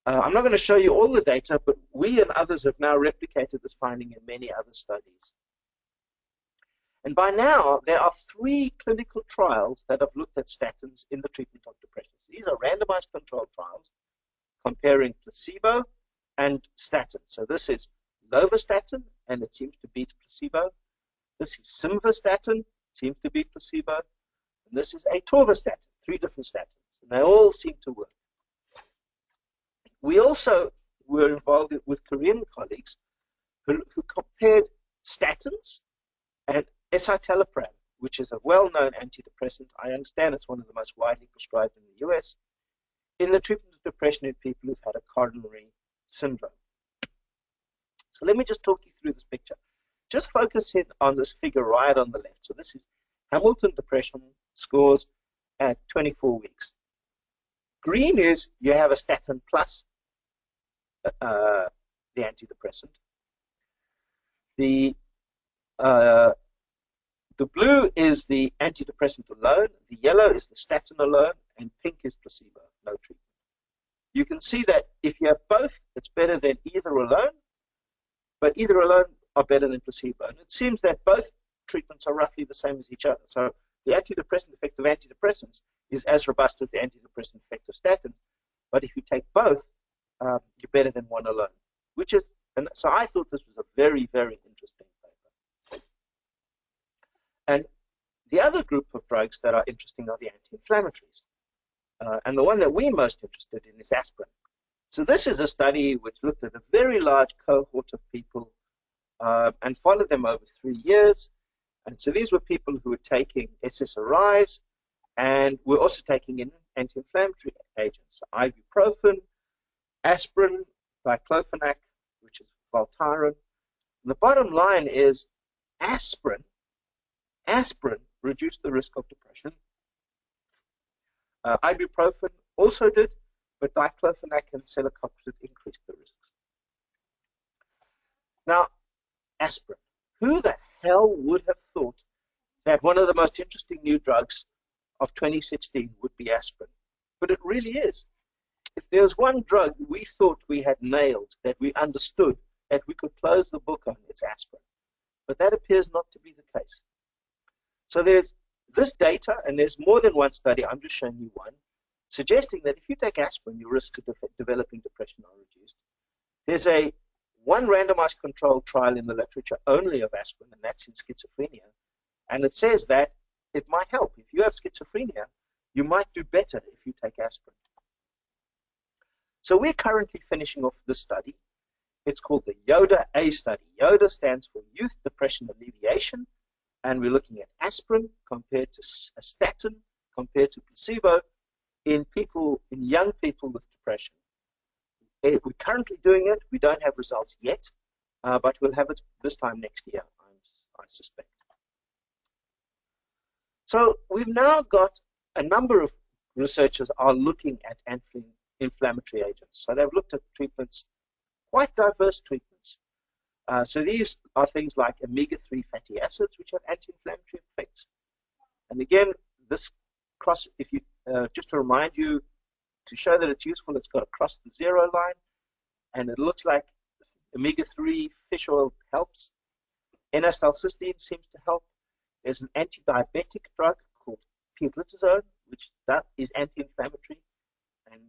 I'm not going to show you all the data, but we and others have now replicated this finding in many other studies. And by now, there are 3 clinical trials that have looked at statins in the treatment of depression. So these are randomized controlled trials comparing placebo and statin. So this is lovastatin, and it seems to beat placebo. This is simvastatin, seems to beat placebo. And this is atorvastatin, 3 different statins. And they all seem to work. We also were involved with Korean colleagues who compared statins and escitalopram, which is a well-known antidepressant. I understand it's one of the most widely prescribed in the US, in the treatment of depression in people who've had a coronary syndrome. So let me just talk you through this picture. Just focus in on this figure right on the left. So this is Hamilton depression scores at 24 weeks. Green is you have a statin plus the antidepressant. The blue is the antidepressant alone, the yellow is the statin alone, and pink is placebo, no treatment. You can see that if you have both, it's better than either alone, but either alone are better than placebo. And it seems that both treatments are roughly the same as each other. So the antidepressant effect of antidepressants is as robust as the antidepressant effect of statins. But if you take both, you're better than one alone, which is, and so I thought this was a very, very interesting paper. And the other group of drugs that are interesting are the anti-inflammatories. And the one that we're most interested in is aspirin. So this is a study which looked at a very large cohort of people and followed them over 3 years. And so these were people who were taking SSRIs and were also taking in anti-inflammatory agents, so ibuprofen, aspirin, diclofenac, which is Voltaren. The bottom line is aspirin reduced the risk of depression. Ibuprofen also did, but diclofenac and celecoxib increased the risks. Now, aspirin. Who the hell would have thought that one of the most interesting new drugs of 2016 would be aspirin? But it really is. If there was one drug we thought we had nailed, that we understood, that we could close the book on, it's aspirin. But that appears not to be the case. So there's this data, and there's more than one study, I'm just showing you one, suggesting that if you take aspirin, your risk of developing depression are reduced. There's one randomized controlled trial in the literature only of aspirin, and that's in schizophrenia. And it says that it might help. If you have schizophrenia, you might do better if you take aspirin. So we're currently finishing off this study. It's called the YODA-A study. YODA stands for Youth Depression Alleviation. And we're looking at aspirin compared to a statin, compared to placebo in young people with depression. We're currently doing it. We don't have results yet, but we'll have it this time next year, I suspect. So we've now got a number of researchers are looking at anti-inflammatory agents. So they've looked at treatments, quite diverse treatments. So these are things like omega-3 fatty acids, which have anti-inflammatory effects. And again, this cross, just to remind you, to show that it's useful, it's got to cross the 0 line, and it looks like omega-3 fish oil helps. N-acetylcysteine seems to help. There's an anti-diabetic drug called pioglitazone, which is anti-inflammatory, and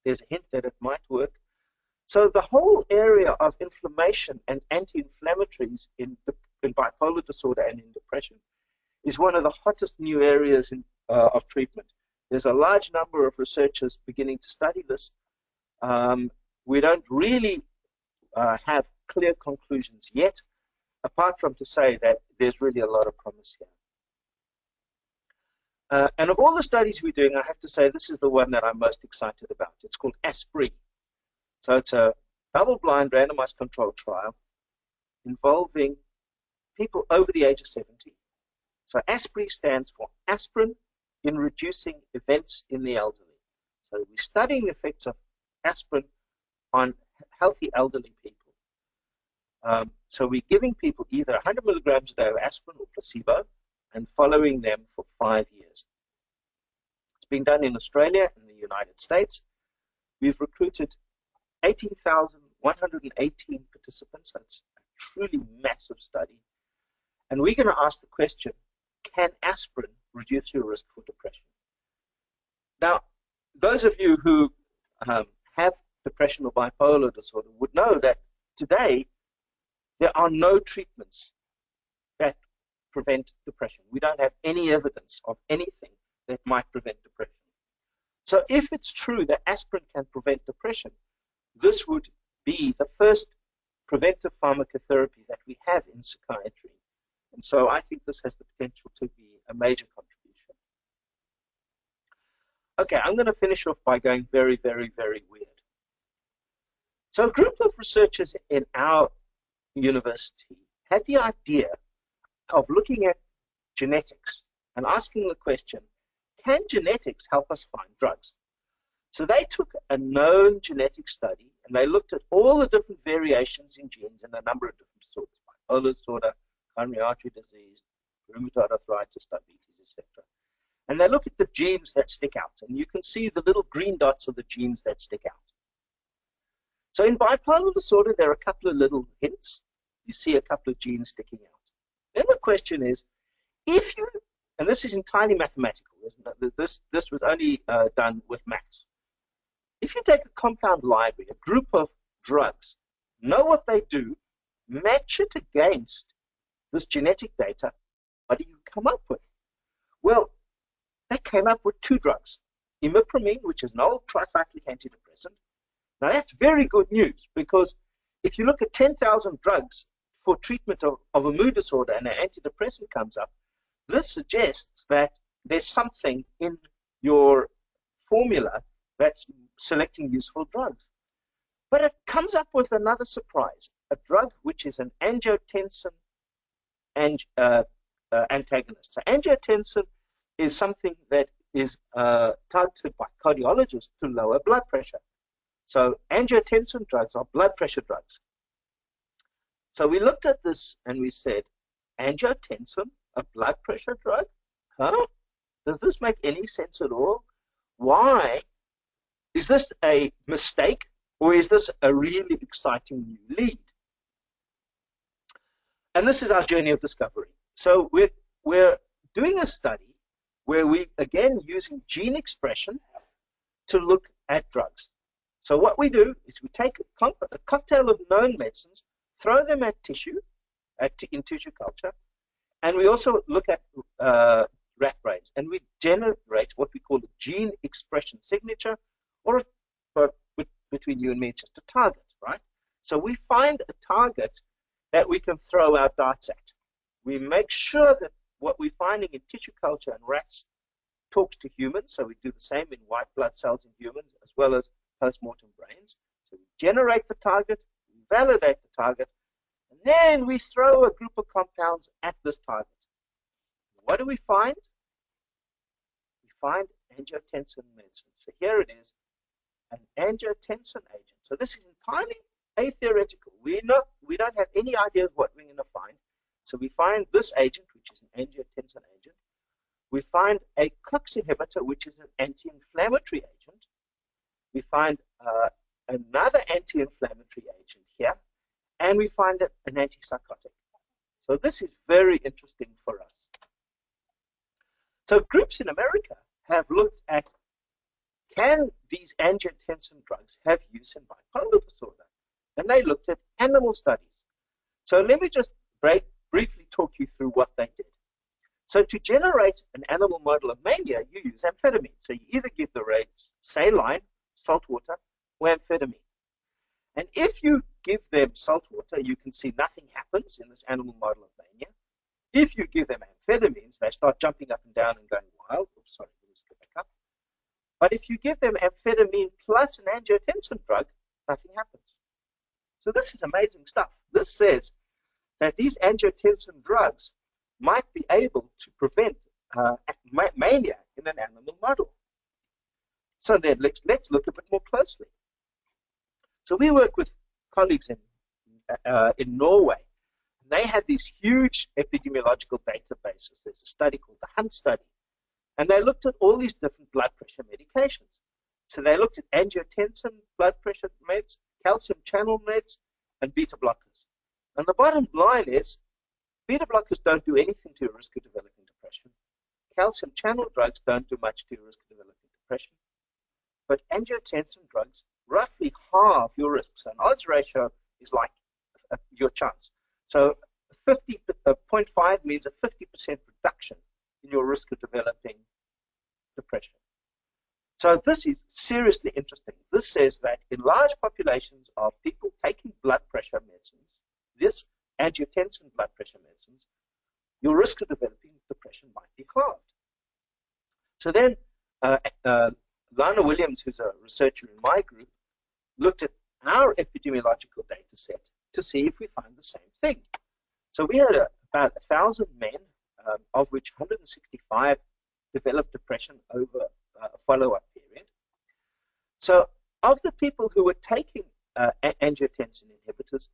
there's a hint that it might work. So the whole area of inflammation and anti-inflammatories in bipolar disorder and in depression is one of the hottest new areas of treatment. There's a large number of researchers beginning to study this. We don't really have clear conclusions yet, apart from to say that there's really a lot of promise here. And of all the studies we're doing, I have to say this is the one that I'm most excited about. It's called ASPRI. So it's a double-blind randomized controlled trial involving people over the age of 70. So ASPRI stands for aspirin in reducing events in the elderly. So we're studying the effects of aspirin on healthy elderly people. So we're giving people either 100 milligrams a day of aspirin or placebo and following them for 5 years. It's been done in Australia and the United States. We've recruited 18,118 participants. That's a truly massive study. And we're going to ask the question, can aspirin reduce your risk for depression? Now, those of you who have depression or bipolar disorder would know that today there are no treatments that prevent depression. We don't have any evidence of anything that might prevent depression. So if it's true that aspirin can prevent depression, this would be the first preventive pharmacotherapy that we have in psychiatry. And so I think this has the potential to be a major contribution. Okay, I'm going to finish off by going very, very, very weird. So a group of researchers in our university had the idea of looking at genetics and asking the question, can genetics help us find drugs? So they took a known genetic study and they looked at all the different variations in genes in a number of different disorders, bipolar disorder, coronary artery disease, rheumatoid arthritis, diabetes, etc. And they look at the genes that stick out, and you can see the little green dots of the genes that stick out. So in bipolar disorder, there are a couple of little hints. You see a couple of genes sticking out. Then the question is, if you, and this is entirely mathematical, this was only done with maths. If you take a compound library, a group of drugs, know what they do, match it against this genetic data, what do you come up with? Well, they came up with two drugs. Imipramine, which is an old tricyclic antidepressant. Now, that's very good news, because if you look at 10,000 drugs for treatment of a mood disorder and an antidepressant comes up, this suggests that there's something in your formula that's selecting useful drugs. But it comes up with another surprise, a drug which is an angiotensin antagonist. So angiotensin is something that is targeted by cardiologists to lower blood pressure. So angiotensin drugs are blood pressure drugs. So we looked at this and we said, angiotensin, a blood pressure drug? Huh? Does this make any sense at all? Why? Is this a mistake, or is this a really exciting new lead? And this is our journey of discovery. So we're doing a study where we, again, using gene expression to look at drugs. So what we do is we take a cocktail of known medicines, throw them at tissue, in tissue culture, and we also look at rat brains, and we generate what we call a gene expression signature, or between you and me, it's just a target, right? So we find a target that we can throw our darts at. We make sure that what we're finding in tissue culture and rats talks to humans, so we do the same in white blood cells in humans, as well as post-mortem brains. So we generate the target, we validate the target, and then we throw a group of compounds at this target. What do we find? We find angiotensin medicine. So here it is, an angiotensin agent. So this is entirely atheoretical. We don't have any idea of what we're going to find. So we find this agent, which is an angiotensin agent. We find a COX inhibitor, which is an anti-inflammatory agent. We find another anti-inflammatory agent here, and we find an antipsychotic. So this is very interesting for us. So groups in America have looked at, can these angiotensin drugs have use in bipolar disorder? And they looked at animal studies. So let me just briefly talk you through what they did. So to generate an animal model of mania, you use amphetamine. So you either give the rates saline, salt water, or amphetamine. And if you give them salt water, you can see nothing happens in this animal model of mania. If you give them amphetamines, they start jumping up and down and going wild. Oops, sorry, let's go back up. But if you give them amphetamine plus an angiotensin drug, nothing happens. So this is amazing stuff. This says that these angiotensin drugs might be able to prevent mania in an animal model. So then let's look a bit more closely. So we work with colleagues in Norway. They had these huge epidemiological databases. There's a study called the Hunt study. And they looked at all these different blood pressure medications. So they looked at angiotensin blood pressure meds, calcium channel meds, and beta blockers. And the bottom line is, beta blockers don't do anything to your risk of developing depression. Calcium channel drugs don't do much to your risk of developing depression. But angiotensin drugs roughly halve your risk. So an odds ratio is like your chance. So 0.5 means a 50% reduction in your risk of developing depression. So this is seriously interesting. This says that in large populations of people taking blood pressure medicines, this angiotensin blood pressure medicines, your risk of developing depression might be halved. So then Lana Williams, who's a researcher in my group, looked at our epidemiological data set to see if we find the same thing. So we had about 1,000 men, of which 165 developed depression over a follow-up period. So of the people who were taking angiotensin inhibitors,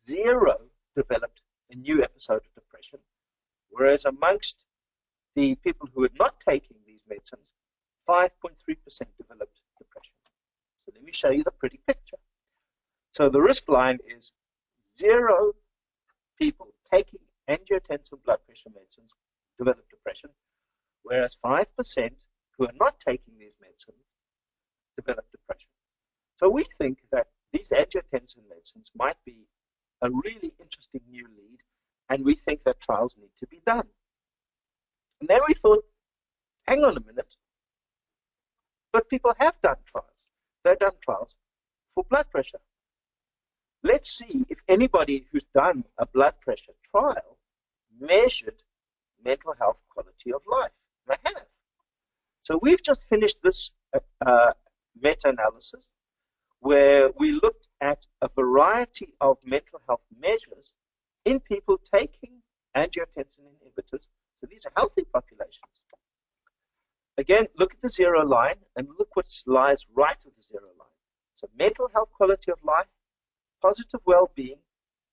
0 developed a new episode of depression, whereas amongst the people who were not taking these medicines, 5.3% developed depression. So let me show you the pretty picture. So the risk line is 0 people taking angiotensin blood pressure medicines develop depression, whereas 5% who are not taking these medicines develop depression. So we think that these angiotensin medicines might be a really interesting new lead, and we think that trials need to be done. And then we thought, hang on a minute, but people have done trials. They've done trials for blood pressure. Let's see if anybody who's done a blood pressure trial measured mental health quality of life. They have. So we've just finished this meta-analysis where we looked at a variety of mental health measures in people taking angiotensin inhibitors. So these are healthy populations. Again, look at the zero line and look what lies right of the zero line. So mental health quality of life, positive well-being,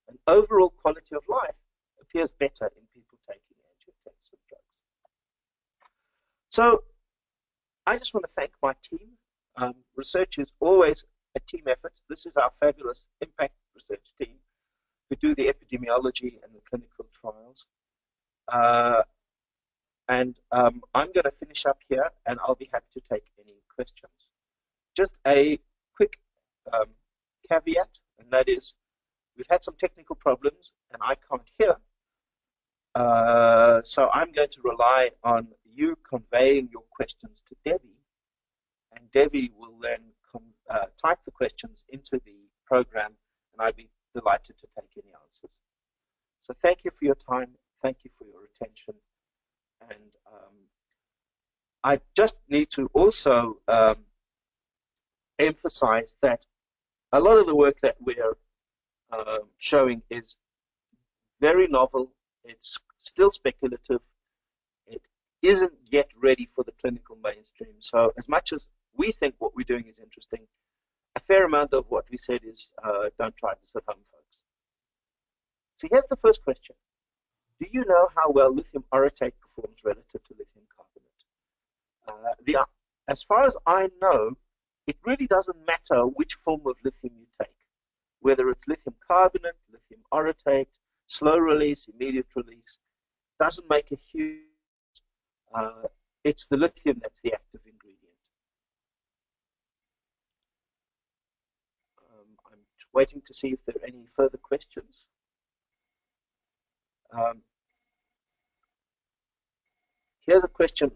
and overall quality of life appears better in people taking angiotensin drugs. So I just want to thank my team. Research is always a team effort. This is our fabulous impact research team who do the epidemiology and the clinical trials. I'm going to finish up here, and I'll be happy to take any questions. Just a quick caveat, and that is we've had some technical problems, and I can't hear. So I'm going to rely on you conveying your questions to Debbie, and Debbie will then type the questions into the program, and I'd be delighted to take any answers. So thank you for your time. Thank you for your attention. And I just need to also emphasize that a lot of the work that we're showing is very novel. It's still speculative. It isn't yet ready for the clinical mainstream. So as much as we think what we're doing is interesting, a fair amount of what we said is don't try this at home, folks. So here's the first question. Do you know how well lithium orotate performs relative to lithium carbonate? As far as I know, it really doesn't matter which form of lithium you take, whether it's lithium carbonate, lithium orotate, slow release, immediate release, doesn't make a huge it's the lithium that's the active ingredient. I'm waiting to see if there are any further questions. Here's a question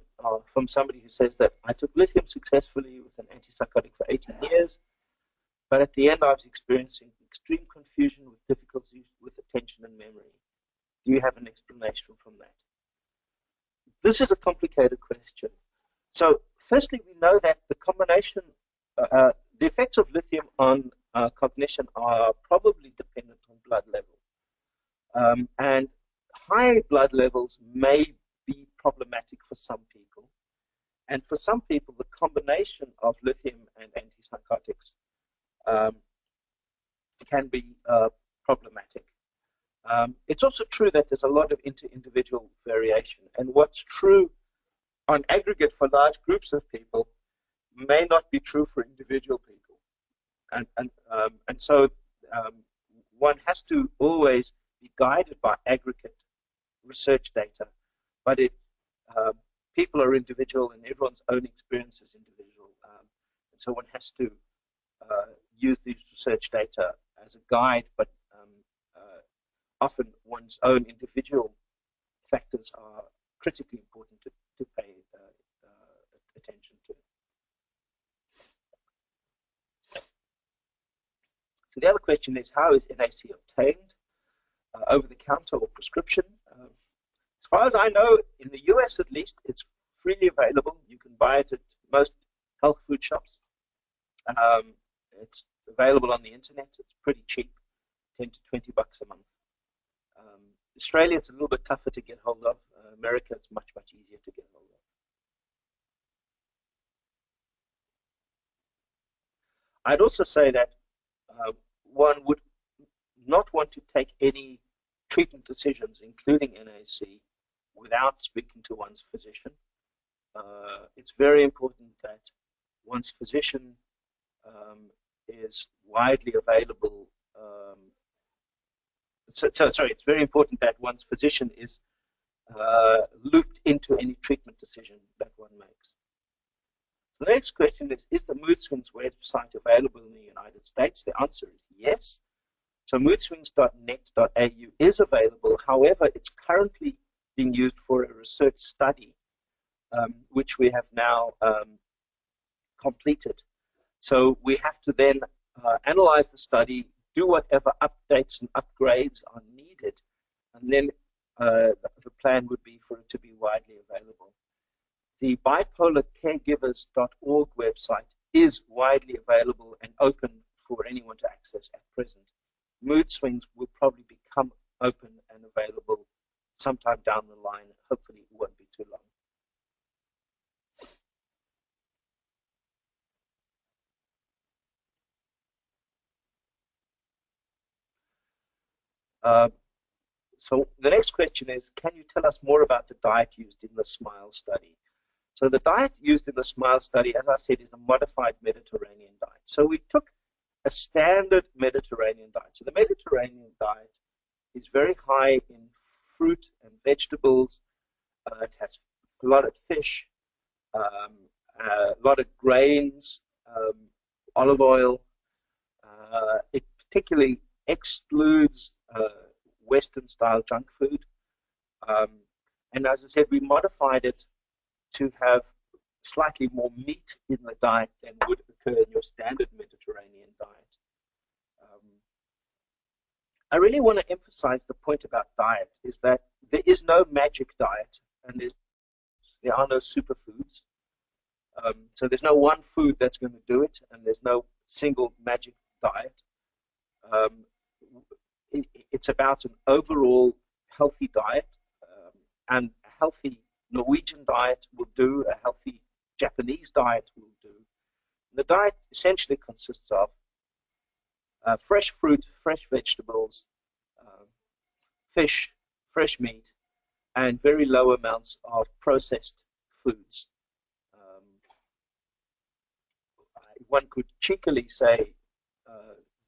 from somebody who says that I took lithium successfully with an antipsychotic for 18 years, but at the end I was experiencing extreme confusion with difficulties with attention and memory. Do you have an explanation from that? This is a complicated question. So firstly, we know that the combination, the effects of lithium on cognition are probably dependent on blood level. And high blood levels may be problematic for some people. And for some people, the combination of lithium and antipsychotics can be problematic. It's also true that there's a lot of inter-individual variation. And what's true on aggregate for large groups of people may not be true for individual people. And so one has to always be guided by aggregate research data. But people are individual and everyone's own experience is individual. And so one has to use these research data as a guide, but often one's own individual factors are critically important to pay attention to. So the other question is, how is NAC obtained? Over the counter or prescription? As far as I know, in the US at least, it's freely available. You can buy it at most health food shops. It's available on the internet. It's pretty cheap, 10 to 20 bucks a month. Australia, it's a little bit tougher to get hold of. America, it's much, much easier to get hold of. I'd also say that one would not want to take any treatment decisions, including NAC, without speaking to one's physician. It's very important that one's physician is widely available. It's very important that one's physician is looped into any treatment decision that one makes. So the next question is the Mood Swings website available in the United States? The answer is yes. So moodswings.net.au is available. However, it's currently being used for a research study, which we have now completed. So we have to then analyze the study, do whatever updates and upgrades are needed, and then the plan would be for it to be widely available. The bipolarcaregivers.org website is widely available and open for anyone to access at present. Mood swings will probably become open and available sometime down the line. Hopefully it won't be too long. So the next question is, can you tell us more about the diet used in the SMILE study? So the diet used in the SMILE study, as I said, is a modified Mediterranean diet. So we took a standard Mediterranean diet. So the Mediterranean diet is very high in fruit and vegetables. It has a lot of fish, a lot of grains, olive oil. It particularly excludes Western-style junk food. And as I said, we modified it to have slightly more meat in the diet than would occur in your standard Mediterranean diet. I really want to emphasize the point about diet is that there is no magic diet, and there are no superfoods. So there's no one food that's going to do it, and there's no single magic diet. It's about an overall healthy diet, and a healthy Norwegian diet will do, a healthy Japanese diet will do. The diet essentially consists of fresh fruit, fresh vegetables, fish, fresh meat, and very low amounts of processed foods. One could cheekily say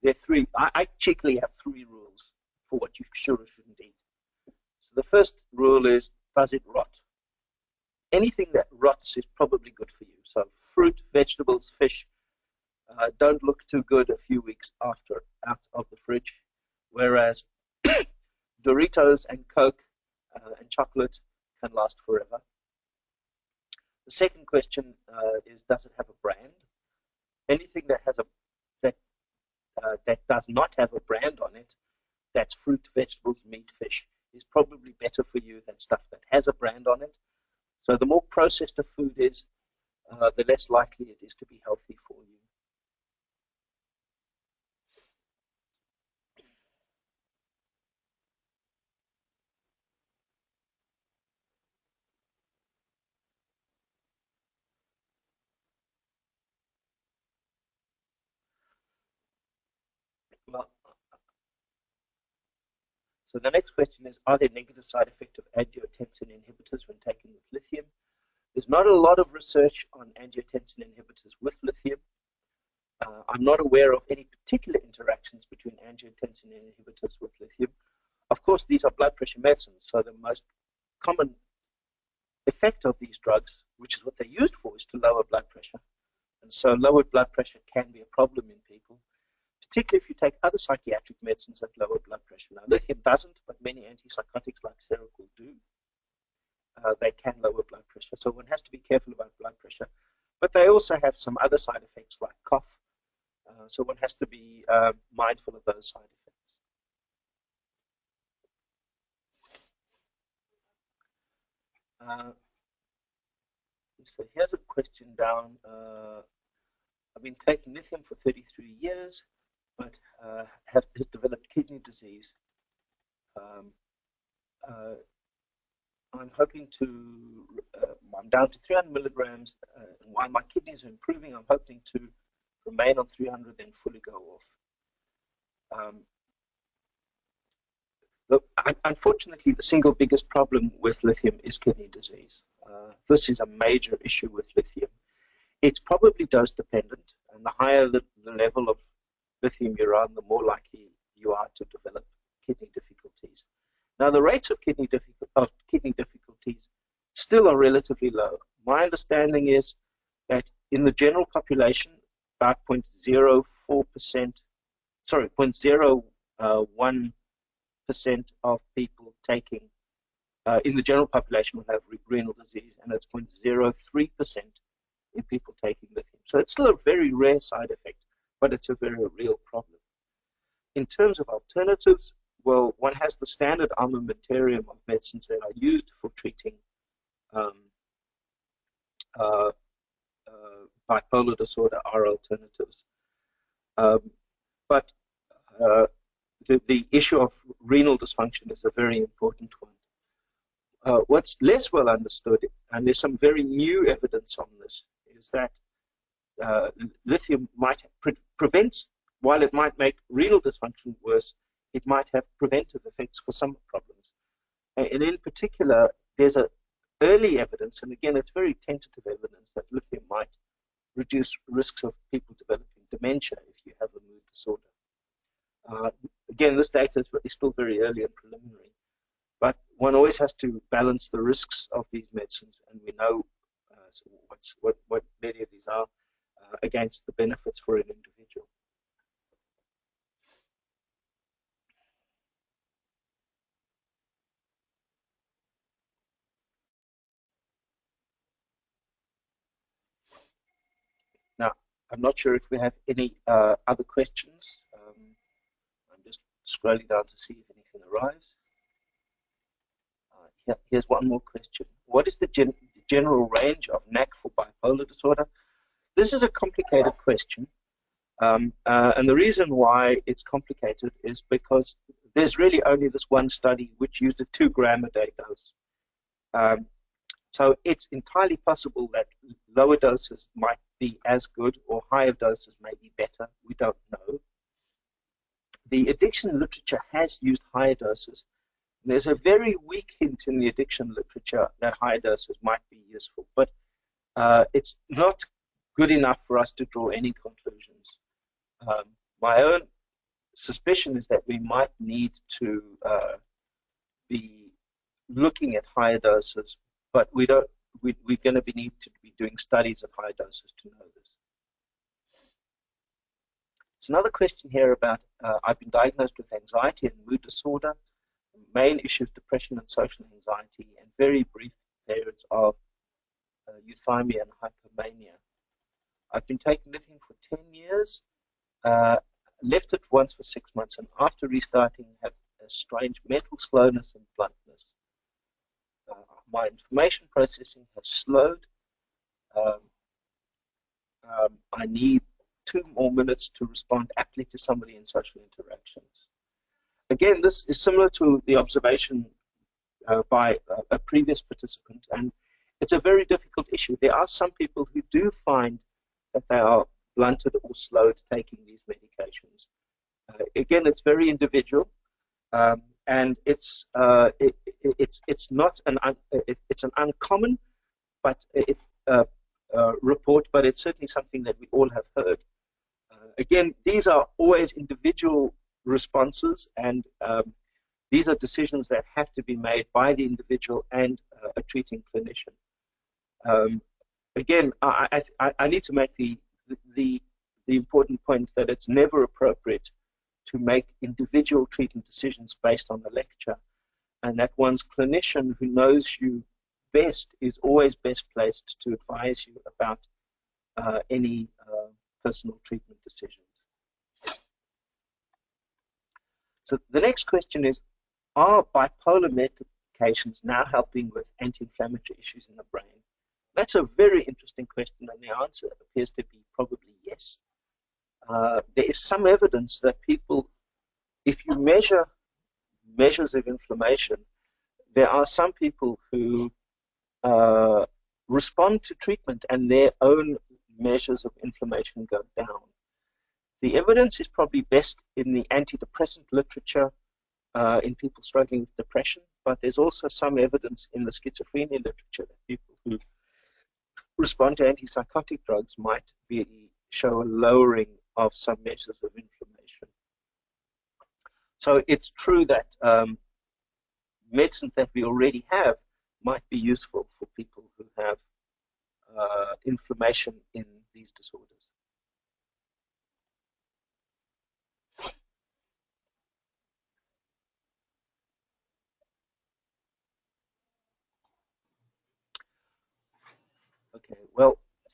there are three. I cheekily have three rules for what you should or shouldn't eat. So the first rule is, does it rot? Anything that rots is probably good for you. So fruit, vegetables, fish don't look too good a few weeks after out of the fridge, whereas Doritos and Coke and chocolate can last forever. The second question is, does it have a brand? Anything that has that does not have a brand on it, that's fruit, vegetables, meat, fish, is probably better for you than stuff that has a brand on it. So the more processed a food is, the less likely it is to be healthy for you. Well, so the next question is, are there negative side effects of angiotensin inhibitors when taken with lithium? There's not a lot of research on angiotensin inhibitors with lithium. I'm not aware of any particular interactions between angiotensin inhibitors with lithium. Of course, these are blood pressure medicines, so the most common effect of these drugs, which is what they're used for, is to lower blood pressure. And so lowered blood pressure can be a problem in people, particularly if you take other psychiatric medicines that lower blood pressure. Now, lithium doesn't, but many antipsychotics like Seroquel do. They can lower blood pressure. So one has to be careful about blood pressure. But they also have some other side effects like cough. So one has to be mindful of those side effects. So here's a question down. I've been taking lithium for 33 years, but have developed kidney disease. I'm hoping to, I'm down to 300 milligrams, and while my kidneys are improving, I'm hoping to remain on 300 and fully go off. Unfortunately, the single biggest problem with lithium is kidney disease. This is a major issue with lithium. It's probably dose dependent, and the higher the level of lithium you're on, the more likely you are to develop kidney difficulties. Now, the rates of kidney difficulties still are relatively low. My understanding is that in the general population, about 0.04%, sorry, 0.01% of people taking in the general population will have renal disease, and it's 0.03% in people taking lithium. So it's still a very rare side effect, but it's a very real problem. In terms of alternatives, well, one has the standard armamentarium of medicines that are used for treating bipolar disorder are alternatives. But the issue of renal dysfunction is a very important one. What's less well understood, and there's some very new evidence on this, is that lithium might prevents, while it might make renal dysfunction worse, it might have preventive effects for some problems. And in particular, there's early evidence, and again, it's very tentative evidence, that lithium might reduce risks of people developing dementia if you have a mood disorder. Again, this data is still very early and preliminary, but one always has to balance the risks of these medicines, and we know what many of these are against the benefits for an individual. Now, I'm not sure if we have any other questions. I'm just scrolling down to see if anything arrives. Here's one more question. What is the general range of NAC for bipolar disorder? This is a complicated question. And the reason why it's complicated is because there's really only this one study which used a 2 gram a day dose. So it's entirely possible that lower doses might be as good, or higher doses may be better. We don't know. The addiction literature has used higher doses. There's a very weak hint in the addiction literature that higher doses might be useful, but it's not good enough for us to draw any conclusions. My own suspicion is that we might need to be looking at higher doses, but we're going to need to be doing studies at higher doses to know this. There's another question here about, I've been diagnosed with anxiety and mood disorder. The main issues, depression and social anxiety, and very brief periods of euthymia and hypomania. I've been taking lithium for 10 years, left it once for 6 months, and after restarting had a strange mental slowness and bluntness. My information processing has slowed. I need 2 more minutes to respond aptly to somebody in social interactions. Again, this is similar to the observation by a previous participant, and it's a very difficult issue. There are some people who do find that they are blunted or slowed taking these medications. Again, it's very individual, and it's not it's an uncommon report, but it's certainly something that we all have heard. Again, these are always individual responses, and these are decisions that have to be made by the individual and a treating clinician. Again, I need to make the important point that it's never appropriate to make individual treatment decisions based on a lecture, and that one's clinician who knows you best is always best placed to advise you about any personal treatment decisions. So the next question is, are bipolar medications now helping with anti-inflammatory issues in the brain? That's a very interesting question, and the answer appears to be probably yes. There is some evidence that people, if you measure measures of inflammation, there are some people who respond to treatment and their own measures of inflammation go down. The evidence is probably best in the antidepressant literature in people struggling with depression, but there's also some evidence in the schizophrenia literature that people who respond to antipsychotic drugs might show a lowering of some measures of inflammation. So it's true that medicines that we already have might be useful for people who have inflammation in these disorders.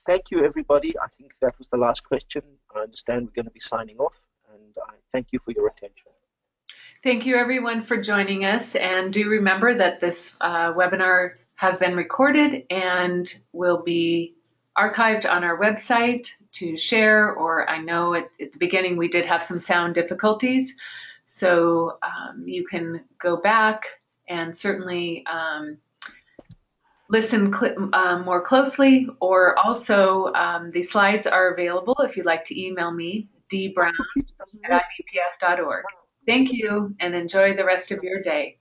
thank you, everybody. I think that was the last question. I understand we're going to be signing off, and I thank you for your attention.
Thank you, everyone, for joining us. And do remember that this webinar has been recorded and will be archived on our website to share, or I know at the beginning we did have some sound difficulties. So you can go back and certainly listen more closely, or also the slides are available if you'd like to email me, dbrown@ibpf.org. Thank you and enjoy the rest of your day.